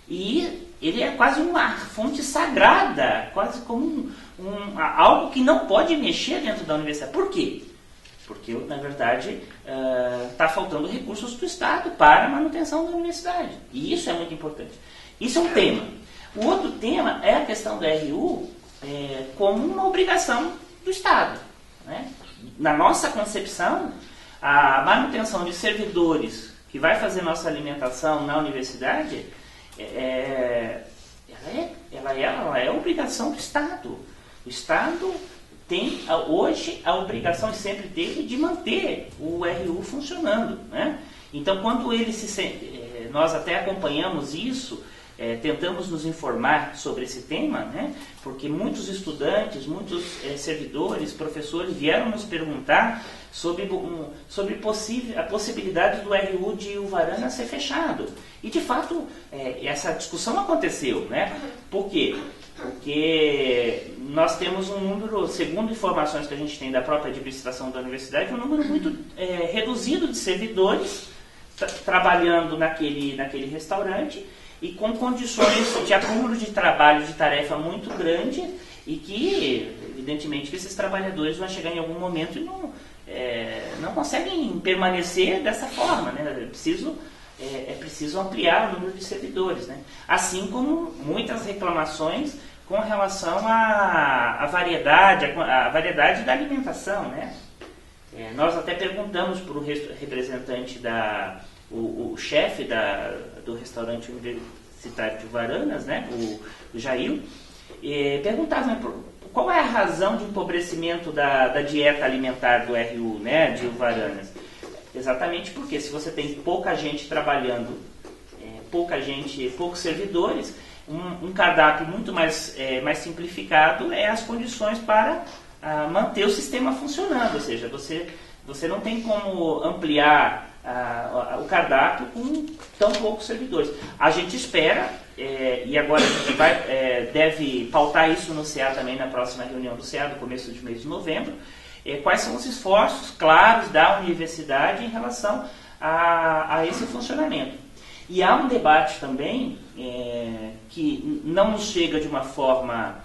E ele é quase uma fonte sagrada, quase como algo que não pode mexer dentro da universidade. Por quê? Porque, na verdade, está faltando recursos do Estado para a manutenção da universidade. E isso é muito importante. Isso é um tema. O outro tema é a questão do RU como uma obrigação do Estado, né? Na nossa concepção, a manutenção de servidores que vai fazer nossa alimentação na universidade, ela é obrigação do Estado. O Estado tem hoje a obrigação, e sempre teve, de manter o RU funcionando, né? Então, quando ele nós até acompanhamos isso, tentamos nos informar sobre esse tema, né? Porque muitos estudantes, muitos servidores, professores vieram nos perguntar sobre a possibilidade do RU de Uvarana ser fechado. E, de fato, essa discussão aconteceu, né? Por quê? Porque nós temos um número, segundo informações que a gente tem da própria administração da universidade, um número muito reduzido de servidores trabalhando naquele restaurante, e com condições de acúmulo de trabalho, de tarefa muito grande, e que, evidentemente, que esses trabalhadores vão chegar em algum momento e não conseguem permanecer dessa forma, né? É preciso ampliar o número de servidores, né? Assim como muitas reclamações com relação à variedade da alimentação, né? Nós até perguntamos para o representante o chefe do restaurante universitário de Varanas, né, o Jair, perguntava qual é a razão de empobrecimento da dieta alimentar do RU, né, de Varanas. Exatamente porque se você tem pouca gente trabalhando, poucos servidores, um cardápio muito mais simplificado as condições para manter o sistema funcionando, ou seja, você não tem como ampliar o cardápio com tão poucos servidores. A gente espera e agora a gente deve pautar isso no CA também na próxima reunião do CA, no começo de mês de novembro, quais são os esforços claros da universidade em relação a esse funcionamento. E há um debate também que não nos chega de uma forma,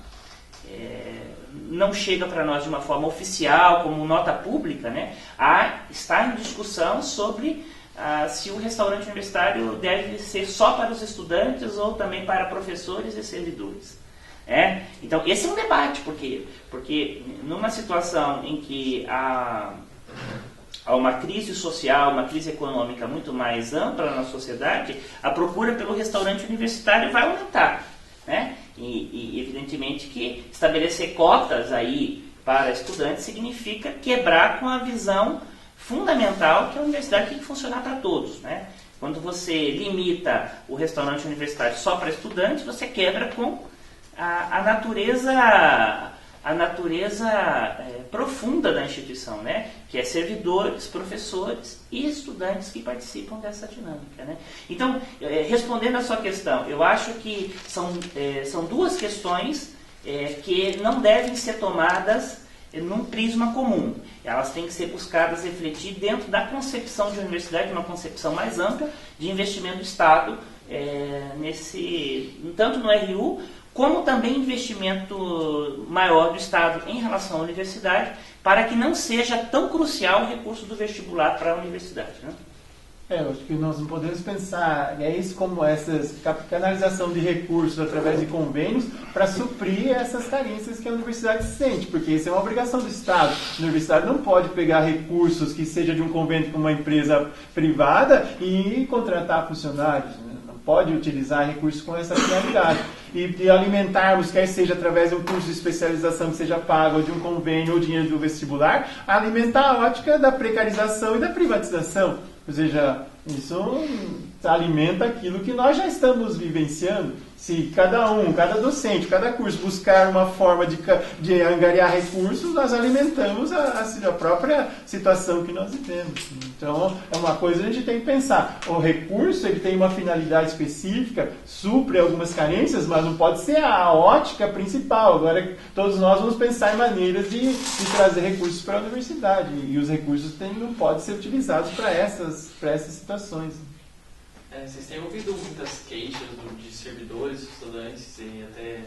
não chega para nós de uma forma oficial, como nota pública, né? Está em discussão sobre se o restaurante universitário deve ser só para os estudantes ou também para professores e servidores. Então, esse é um debate, porque numa situação em que há uma crise social, uma crise econômica muito mais ampla na sociedade, a procura pelo restaurante universitário vai aumentar, né? E evidentemente que estabelecer cotas aí para estudantes significa quebrar com a visão fundamental que a universidade tem que funcionar para todos, né? Quando você limita o restaurante universitário só para estudantes, você quebra com a natureza profunda da instituição, né? Que é servidores, professores e estudantes que participam dessa dinâmica, né? Então, respondendo à sua questão, eu acho que são duas questões que não devem ser tomadas num prisma comum. Elas têm que ser buscadas refletir dentro da concepção de universidade, uma concepção mais ampla de investimento do Estado, tanto no RU, como também investimento maior do Estado em relação à universidade, para que não seja tão crucial o recurso do vestibular para a universidade, né? Eu acho que nós não podemos pensar isso como essa canalização de recursos através de convênios para suprir essas carências que a universidade sente, porque isso é uma obrigação do Estado. A universidade não pode pegar recursos que seja de um convênio com uma empresa privada e contratar funcionários, né? Não pode utilizar recursos com essa finalidade. E alimentarmos, quer seja através de um curso de especialização que seja pago, ou de um convênio, ou dinheiro do vestibular, alimentar a ótica da precarização e da privatização. Ou seja, isso alimenta aquilo que nós já estamos vivenciando. Se cada docente, cada curso buscar uma forma de angariar recursos, nós alimentamos a própria situação que nós vivemos. Então, é uma coisa que a gente tem que pensar. O recurso ele tem uma finalidade específica, supre algumas carências, mas não pode ser a ótica principal. Agora, todos nós vamos pensar em maneiras de trazer recursos para a universidade. E os recursos não podem ser utilizados para essas situações. Vocês têm ouvido muitas queixas de servidores, estudantes e até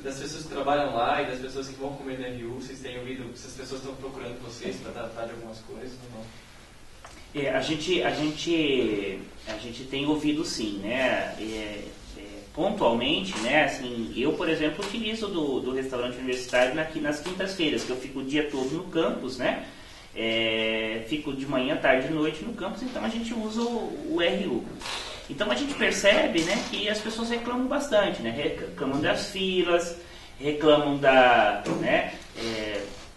das pessoas que trabalham lá e das pessoas que vão comer no RU. Vocês têm ouvido se as pessoas estão procurando vocês para tratar de algumas coisas ou não? A gente tem ouvido sim, né? Pontualmente, né? Assim, eu, por exemplo, utilizo do restaurante universitário nas quintas-feiras, que eu fico o dia todo no campus, né? Fico de manhã, tarde e noite no campus, então a gente usa o RU. Então a gente percebe, né, que as pessoas reclamam bastante, né? Reclamam das filas, reclamam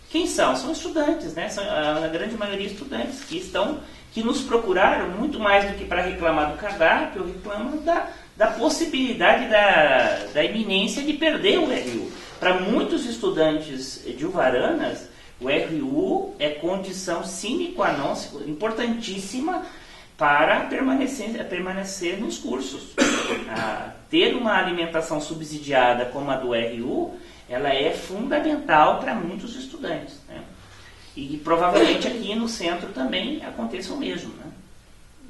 quem são? São estudantes, né? São a grande maioria estudantes que nos procuraram muito mais do que para reclamar do cardápio, reclamam da possibilidade da iminência de perder o RU. Para muitos estudantes de Uvaranas, o RU é condição sine qua non, importantíssima para permanecer nos cursos. Ter uma alimentação subsidiada como a do RU, ela é fundamental para muitos estudantes, né? E provavelmente aqui no centro também aconteça o mesmo, né?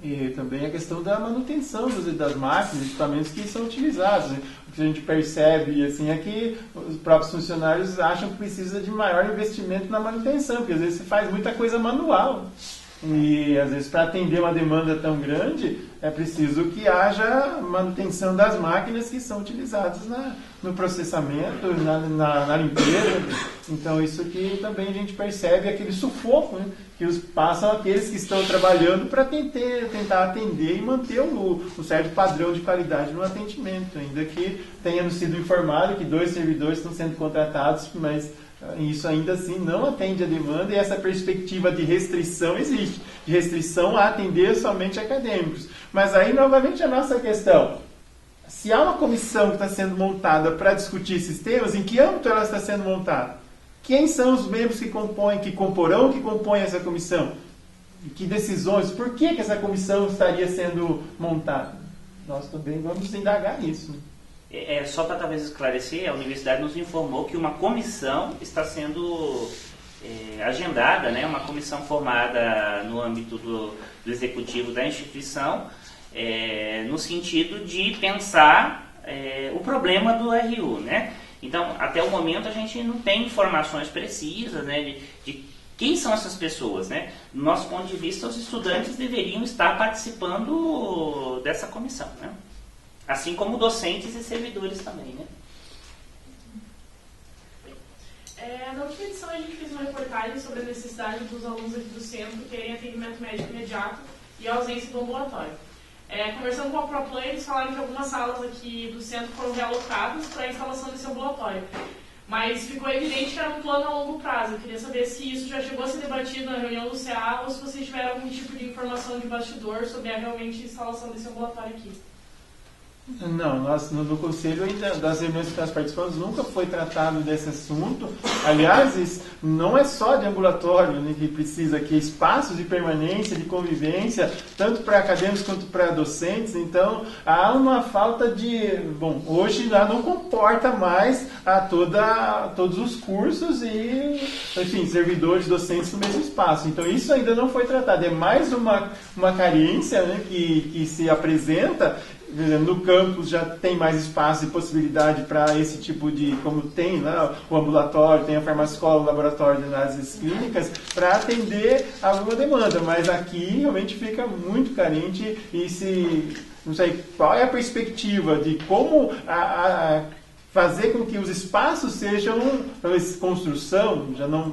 E também a questão da manutenção das máquinas, equipamentos que são utilizados, né? O que a gente percebe assim, é que os próprios funcionários acham que precisa de maior investimento na manutenção, porque às vezes se faz muita coisa manual. E às vezes para atender uma demanda tão grande é preciso que haja manutenção das máquinas que são utilizadas no processamento, na limpeza. Então isso que também a gente percebe, aquele sufoco, né, que passam aqueles que estão trabalhando para tentar atender e manter um certo padrão de qualidade no atendimento, ainda que tenha sido informado que 2 servidores estão sendo contratados, mas isso ainda assim não atende a demanda, e essa perspectiva de restrição existe, de restrição a atender somente acadêmicos. Mas aí novamente a nossa questão: se há uma comissão que está sendo montada para discutir esses temas, em que âmbito ela está sendo montada? Quem são os membros que compõem essa comissão? Que decisões? Por que essa comissão estaria sendo montada? nós também vamos indagar nisso. Só para talvez esclarecer, a universidade nos informou que uma comissão está sendo agendada, né, uma comissão formada no âmbito do executivo da instituição, no sentido de pensar o problema do RU, né? Então, até o momento a gente não tem informações precisas, né, de quem são essas pessoas, né? Do nosso ponto de vista, os estudantes deveriam estar participando dessa comissão, né? Assim como docentes e servidores também, né? Na última edição a gente fez uma reportagem sobre a necessidade dos alunos aqui do centro terem atendimento médico imediato e a ausência do ambulatório. Conversando com a ProPlan, eles falaram que algumas salas aqui do centro foram realocadas para a instalação desse ambulatório. Mas ficou evidente que era um plano a longo prazo. Eu queria saber se isso já chegou a ser debatido na reunião do CA ou se vocês tiveram algum tipo de informação de bastidor sobre a realmente instalação desse ambulatório aqui. Não, nós no conselho, ainda das reuniões que nós participamos, nunca foi tratado desse assunto. Aliás, isso não é só de ambulatório, né, que precisa aqui, espaços de permanência, de convivência, tanto para acadêmicos quanto para docentes. Então, há uma falta de... Bom, hoje já não comporta mais todos os cursos e, enfim, servidores, docentes no mesmo espaço. Então, isso ainda não foi tratado. É mais uma carência, né, que se apresenta. No campus já tem mais espaço e possibilidade para esse tipo de, como tem lá o ambulatório, tem a farmacoscola, o laboratório de análises clínicas, para atender alguma demanda, mas aqui realmente fica muito carente e não sei qual é a perspectiva de como fazer com que os espaços sejam, talvez, construção,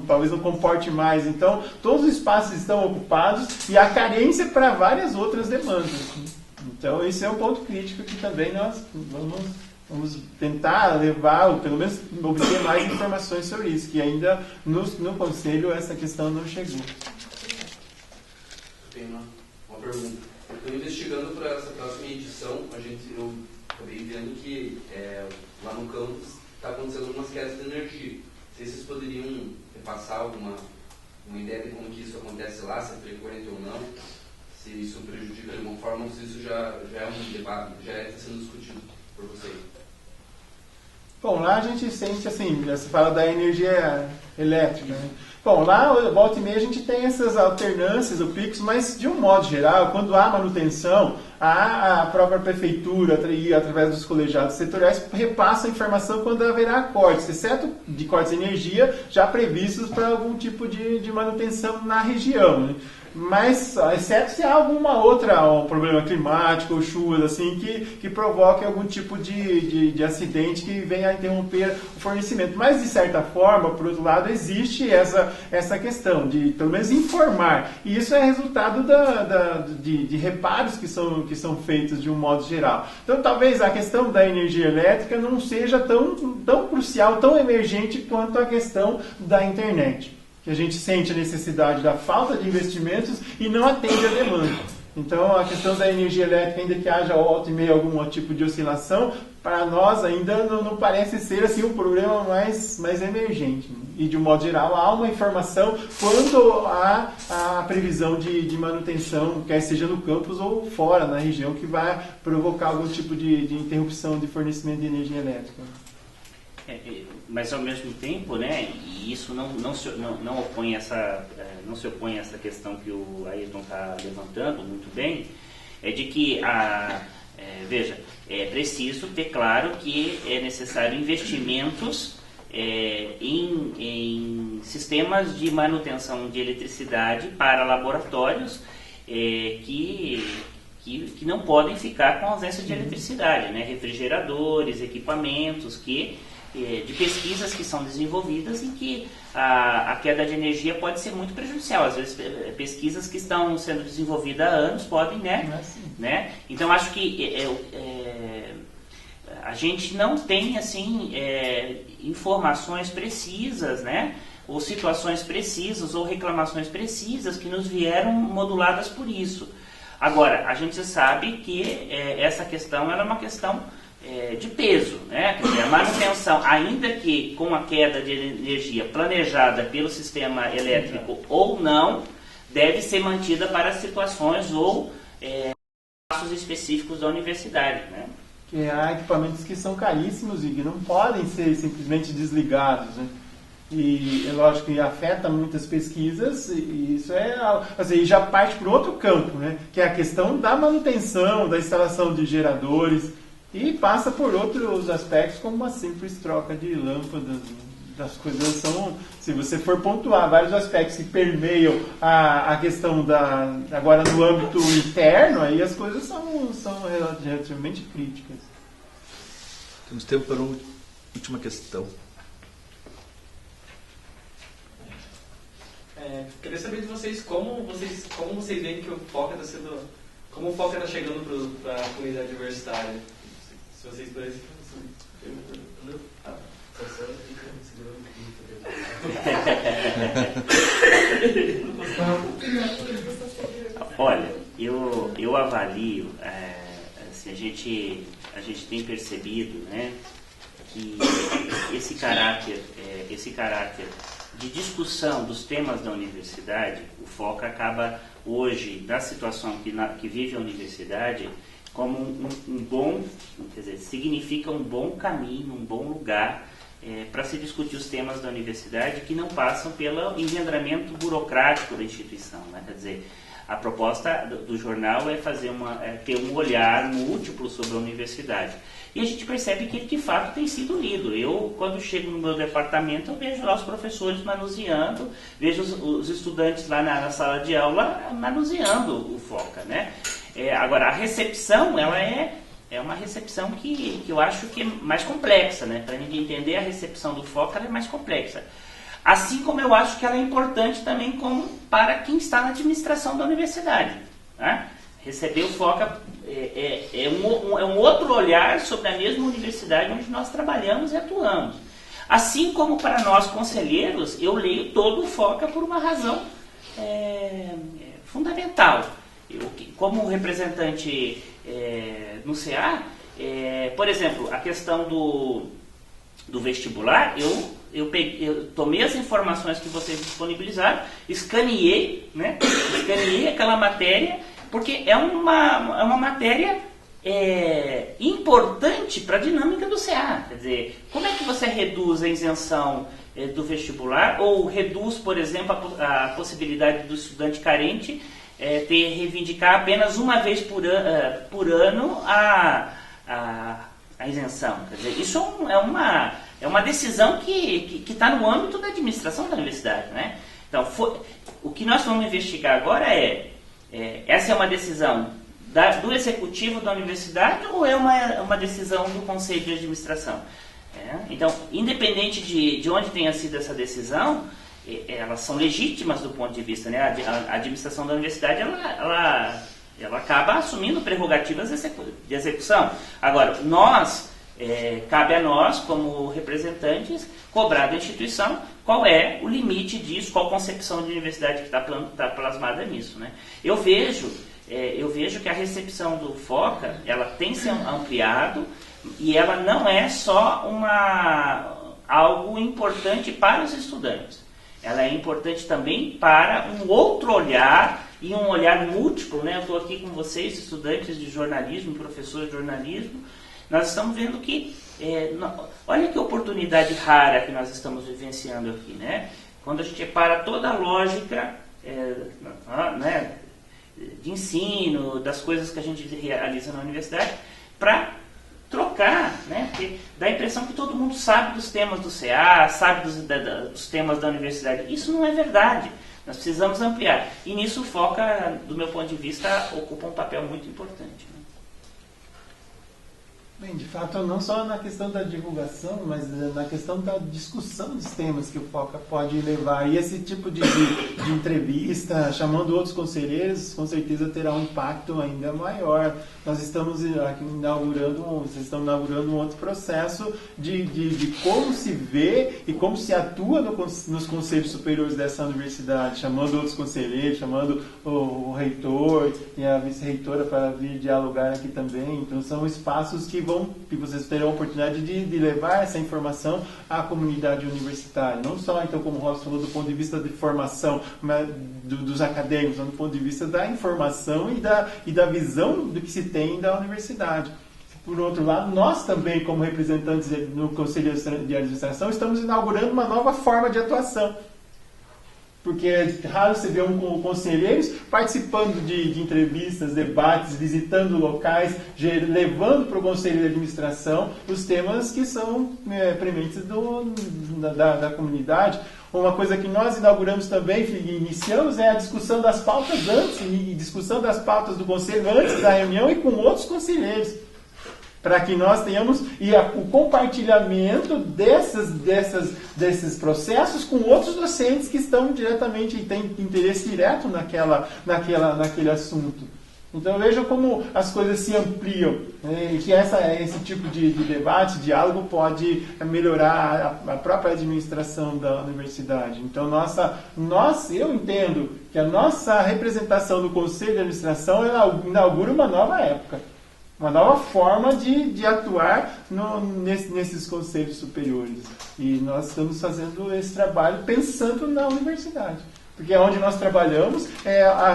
talvez não comporte mais. Então, todos os espaços estão ocupados e há carência para várias outras demandas. Então, esse é um ponto crítico que também nós vamos tentar levar, ou pelo menos obter mais informações sobre isso, que ainda no Conselho essa questão não chegou. Eu tenho uma pergunta. Eu estou investigando para essa próxima edição, eu acabei vendo que lá no campus está acontecendo algumas quedas de energia. Não sei se vocês poderiam repassar alguma ideia de como que isso acontece lá, se é frequente ou não. Se isso prejudica de alguma forma ou se isso já é um debate, já está sendo discutido por vocês. Bom, lá a gente sente assim, já se fala da energia elétrica, né? Bom, lá, volta e meia, a gente tem essas alternâncias, o picos, mas de um modo geral, quando há manutenção, a própria prefeitura, através dos colegiados setoriais, repassa a informação quando haverá cortes, exceto de cortes de energia, já previstos para algum tipo de manutenção na região, né? Mas, exceto se há alguma outra, um problema climático ou chuvas assim, que provoque algum tipo de acidente que venha a interromper o fornecimento. Mas, de certa forma, por outro lado, existe essa questão de, pelo menos, informar. E isso é resultado de reparos que são feitos de um modo geral. Então, talvez a questão da energia elétrica não seja tão crucial, tão emergente quanto a questão da internet, que a gente sente a necessidade da falta de investimentos e não atende a demanda. Então, a questão da energia elétrica, ainda que haja volta e meia algum tipo de oscilação, para nós ainda não parece ser assim um problema mais emergente. E, de um modo geral, há uma informação quando há a previsão de manutenção, quer seja no campus ou fora, na região, que vai provocar algum tipo de interrupção de fornecimento de energia elétrica. Mas ao mesmo tempo, né, e isso não se opõe a essa questão que o Ayrton está levantando muito bem, é de que veja, é preciso ter claro que é necessário investimentos em sistemas de manutenção de eletricidade para laboratórios que não podem ficar com ausência de eletricidade, né, refrigeradores, equipamentos de pesquisas que são desenvolvidas em que a queda de energia pode ser muito prejudicial. Às vezes, pesquisas que estão sendo desenvolvidas há anos podem, né? Então, acho que a gente não tem, assim, informações precisas, né? Ou situações precisas, ou reclamações precisas que nos vieram moduladas por isso. Agora, a gente sabe que essa questão ela é uma questão de peso, né? Quer dizer, a manutenção, ainda que com a queda de energia planejada pelo sistema elétrico ou não, deve ser mantida para situações ou espaços específicos da universidade, né? Que há equipamentos que são caríssimos e que não podem ser simplesmente desligados, né? E é lógico que afeta muitas pesquisas, e isso assim, já parte para outro campo, né? Que é a questão da manutenção, da instalação de geradores, e passa por outros aspectos, como uma simples troca de lâmpadas. As coisas são, se você for pontuar vários aspectos que permeiam a questão agora no âmbito interno, aí as coisas são relativamente críticas. Temos tempo para uma última questão. Queria saber de vocês como vocês veem que o FOCA está sendo, como o FOCA está chegando para a comunidade universitária. Se vocês pudessem. Olha, eu avalio, assim, a gente tem percebido, né, que esse caráter de discussão dos temas da universidade, o FOCA acaba hoje, da situação que vive a universidade, como um bom, quer dizer, significa um bom caminho, um bom lugar para se discutir os temas da universidade que não passam pelo engendramento burocrático da instituição, né? Quer dizer, a proposta do jornal é ter um olhar múltiplo sobre a universidade. E a gente percebe que ele de fato tem sido lido. Eu, quando chego no meu departamento, eu vejo lá os professores manuseando, vejo os estudantes lá na sala de aula manuseando o FOCA, né? Agora, a recepção, ela é uma recepção que eu acho que é mais complexa, né? Para ninguém entender a recepção do FOCA, ela é mais complexa. Assim como eu acho que ela é importante também como para quem está na administração da universidade, né? Receber o FOCA é um outro olhar sobre a mesma universidade onde nós trabalhamos e atuamos. Assim como para nós conselheiros, eu leio todo o FOCA por uma razão fundamental. Eu, como representante no CA, por exemplo, a questão do vestibular, eu tomei as informações que vocês disponibilizaram, escaneei aquela matéria, porque é uma matéria importante para a dinâmica do CA. Quer dizer, como é que você reduz a isenção do vestibular, ou reduz, por exemplo, a possibilidade do estudante carente reivindicar apenas uma vez por ano a isenção. Quer dizer, isso é uma decisão que está no âmbito da administração da universidade, né? Então, o que nós vamos investigar agora essa é uma decisão do executivo da universidade ou é uma decisão do conselho de administração? Então, independente de onde tenha sido essa decisão, elas são legítimas do ponto de vista, né? A administração da universidade ela acaba assumindo prerrogativas de execução. Agora, cabe a nós, como representantes, cobrar da instituição qual é o limite disso, qual a concepção de universidade que está plasmada nisso, né? Eu vejo que a recepção do FOCA, ela tem se ampliado e ela não é só algo importante para os estudantes. Ela é importante também para um outro olhar e um olhar múltiplo, né? Eu estou aqui com vocês, estudantes de jornalismo, professores de jornalismo. Nós estamos vendo que, olha que oportunidade rara que nós estamos vivenciando aqui, né? Quando a gente repara toda a lógica né, de ensino, das coisas que a gente realiza na universidade, para trocar, né? Porque dá a impressão que todo mundo sabe dos temas do CA, sabe dos temas da universidade. Isso não é verdade. Nós precisamos ampliar. E nisso o FOCA, do meu ponto de vista, ocupa um papel muito importante, né? Bem, de fato, não só na questão da divulgação, mas na questão da discussão dos temas que o FOCA pode levar. E esse tipo de entrevista, chamando outros conselheiros, com certeza terá um impacto ainda maior. Nós estamos aqui vocês estão inaugurando um outro processo de como se vê e como se atua nos conselhos superiores dessa universidade, chamando outros conselheiros, chamando o reitor e a vice-reitora para vir dialogar aqui também. Então, são espaços que que vocês terão a oportunidade de levar essa informação à comunidade universitária. Não só, então, como o Robson falou, do ponto de vista de formação dos acadêmicos, mas do ponto de vista da informação e da visão do que se tem da universidade. Por outro lado, nós também, como representantes no Conselho de Administração, estamos inaugurando uma nova forma de atuação. Porque é raro você ver conselheiros participando de entrevistas, debates, visitando locais, levando para o Conselho de Administração os temas que são prementes da comunidade. Uma coisa que nós inauguramos também, iniciamos, é a discussão das pautas antes, e discussão das pautas do Conselho antes da reunião e com outros conselheiros. Para que nós tenhamos o compartilhamento desses processos com outros docentes que estão diretamente e têm interesse direto naquele assunto. Então vejam como as coisas se ampliam, e que esse tipo de debate, diálogo pode melhorar a própria administração da universidade. Então eu entendo que a nossa representação no Conselho de Administração inaugura uma nova época. Uma nova forma de atuar nesses conselhos superiores. E nós estamos fazendo esse trabalho pensando na universidade. Porque é onde nós trabalhamos,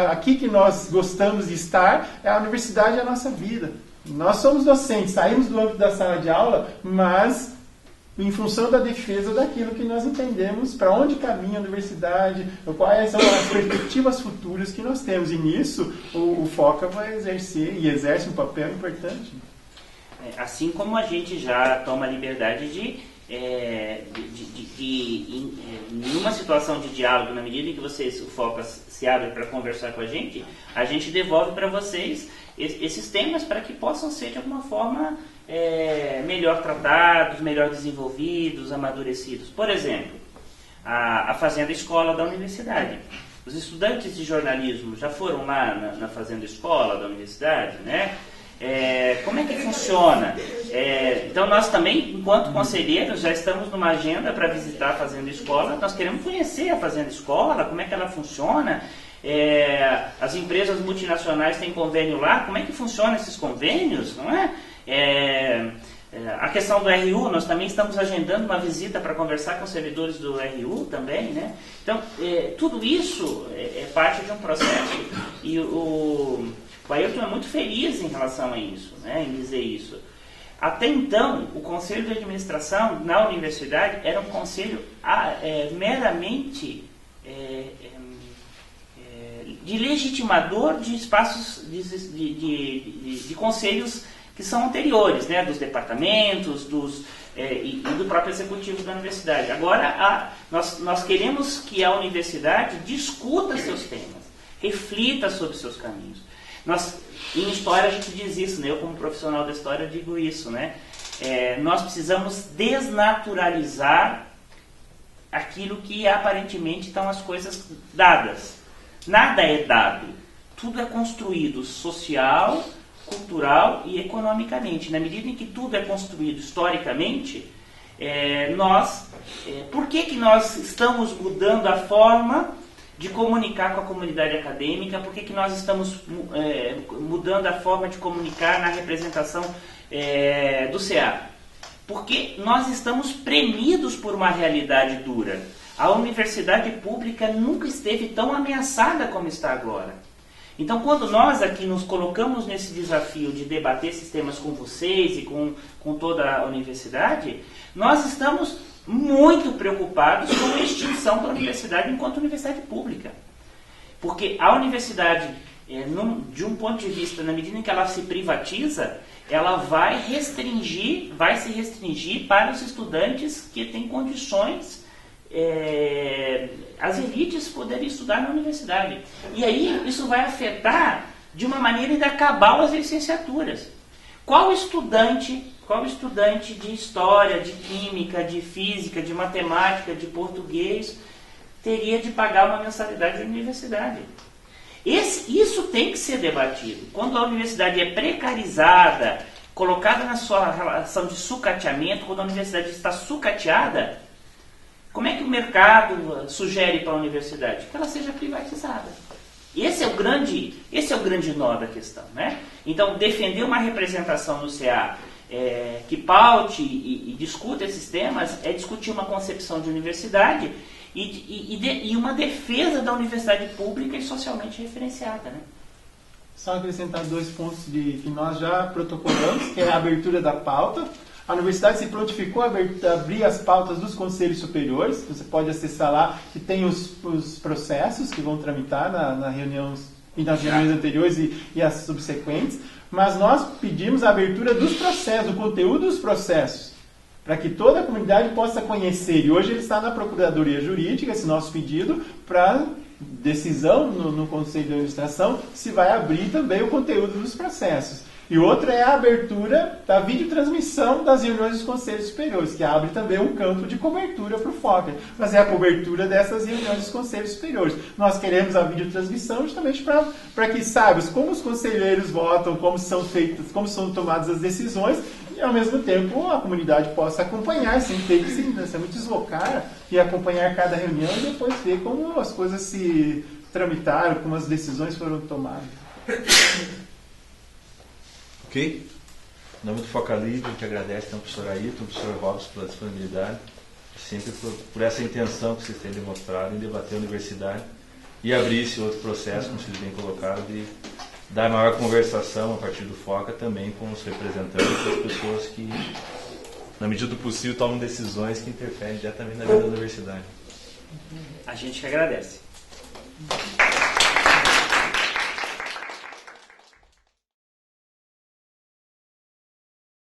aqui que nós gostamos de estar, a universidade é a nossa vida. Nós somos docentes, saímos do âmbito da sala de aula, mas em função da defesa daquilo que nós entendemos, para onde caminha a universidade, quais são as perspectivas futuras que nós temos. E nisso, o FOCA vai exercer, e exerce um papel importante. Assim como a gente já toma a liberdade de numa situação de diálogo, na medida em que vocês, o FOCA, se abre para conversar com a gente devolve para vocês esses temas para que possam ser, de alguma forma, melhor tratados, melhor desenvolvidos, amadurecidos. Por exemplo, a Fazenda Escola da Universidade. Os estudantes de jornalismo já foram lá na Fazenda Escola da Universidade, né? Como é que funciona? Então nós também, enquanto conselheiros, já estamos numa agenda para visitar a Fazenda Escola. Nós queremos conhecer a Fazenda Escola, como é que ela funciona. As empresas multinacionais têm convênio lá, como é que funcionam esses convênios, não é? A questão do RU, nós também estamos agendando uma visita para conversar com os servidores do RU também, né? Então, tudo isso é parte de um processo, e o Ailton é muito feliz em relação a isso, né, em dizer isso. Até então, o Conselho de Administração na universidade era um conselho meramente de legitimador de espaços de conselhos que são anteriores, né, dos departamentos, e do próprio executivo da universidade. Agora, nós queremos que a universidade discuta seus temas, reflita sobre seus caminhos. Em história a gente diz isso, né? Eu como profissional da história digo isso, né? Nós precisamos desnaturalizar aquilo que aparentemente estão as coisas dadas. Nada é dado, tudo é construído social, cultural e economicamente. Na medida em que tudo é construído historicamente, por que nós estamos mudando a forma de comunicar com a comunidade acadêmica? Por que nós estamos mudando a forma de comunicar na representação do CA? Porque nós estamos premidos por uma realidade dura. A universidade pública nunca esteve tão ameaçada como está agora. Então, quando nós aqui nos colocamos nesse desafio de debater esses temas com vocês e com toda a universidade, nós estamos muito preocupados com a extinção da universidade enquanto universidade pública. Porque a universidade, de um ponto de vista, na medida em que ela se privatiza, ela vai se restringir para os estudantes que têm condições, as elites poderem estudar na universidade. E aí isso vai afetar de uma maneira de acabar as licenciaturas. Qual estudante de história, de química, de física, de matemática, de português teria de pagar uma mensalidade da universidade? Isso tem que ser debatido. Quando a universidade é precarizada, colocada na sua relação de sucateamento, quando a universidade está sucateada, como é que o mercado sugere para a universidade? Que ela seja privatizada. Esse é o grande nó da questão, né? Então, defender uma representação no CA que paute e discuta esses temas é discutir uma concepção de universidade e uma defesa da universidade pública e socialmente referenciada, né? Só acrescentar 2 pontos que nós já protocolamos, que é a abertura da pauta. A universidade se prontificou a abrir as pautas dos conselhos superiores. Você pode acessar lá, que tem os processos que vão tramitar nas reuniões anteriores e as subsequentes. Mas nós pedimos a abertura dos processos, do conteúdo dos processos, para que toda a comunidade possa conhecer. E hoje ele está na Procuradoria Jurídica, esse nosso pedido, para decisão no Conselho de Administração, se vai abrir também o conteúdo dos processos. E outra é a abertura da videotransmissão das reuniões dos Conselhos Superiores, que abre também um campo de cobertura para o FOCA, mas é a cobertura dessas reuniões dos Conselhos Superiores. Nós queremos a videotransmissão justamente para que saibam como os conselheiros votam, como são feitas, como são tomadas as decisões, e ao mesmo tempo a comunidade possa acompanhar, sem ter que se muito deslocar e acompanhar cada reunião e depois ver como as coisas se tramitaram, como as decisões foram tomadas. Ok? Em nome do Foca Livre, a gente agradece tanto ao professor Ayrton, ao professor Robson pela disponibilidade, sempre por essa intenção que vocês têm demonstrado em debater a universidade e abrir esse outro processo, como vocês bem colocaram, de dar maior conversação a partir do Foca também com os representantes das pessoas que, na medida do possível, tomam decisões que interferem diretamente na vida da universidade. A gente que agradece.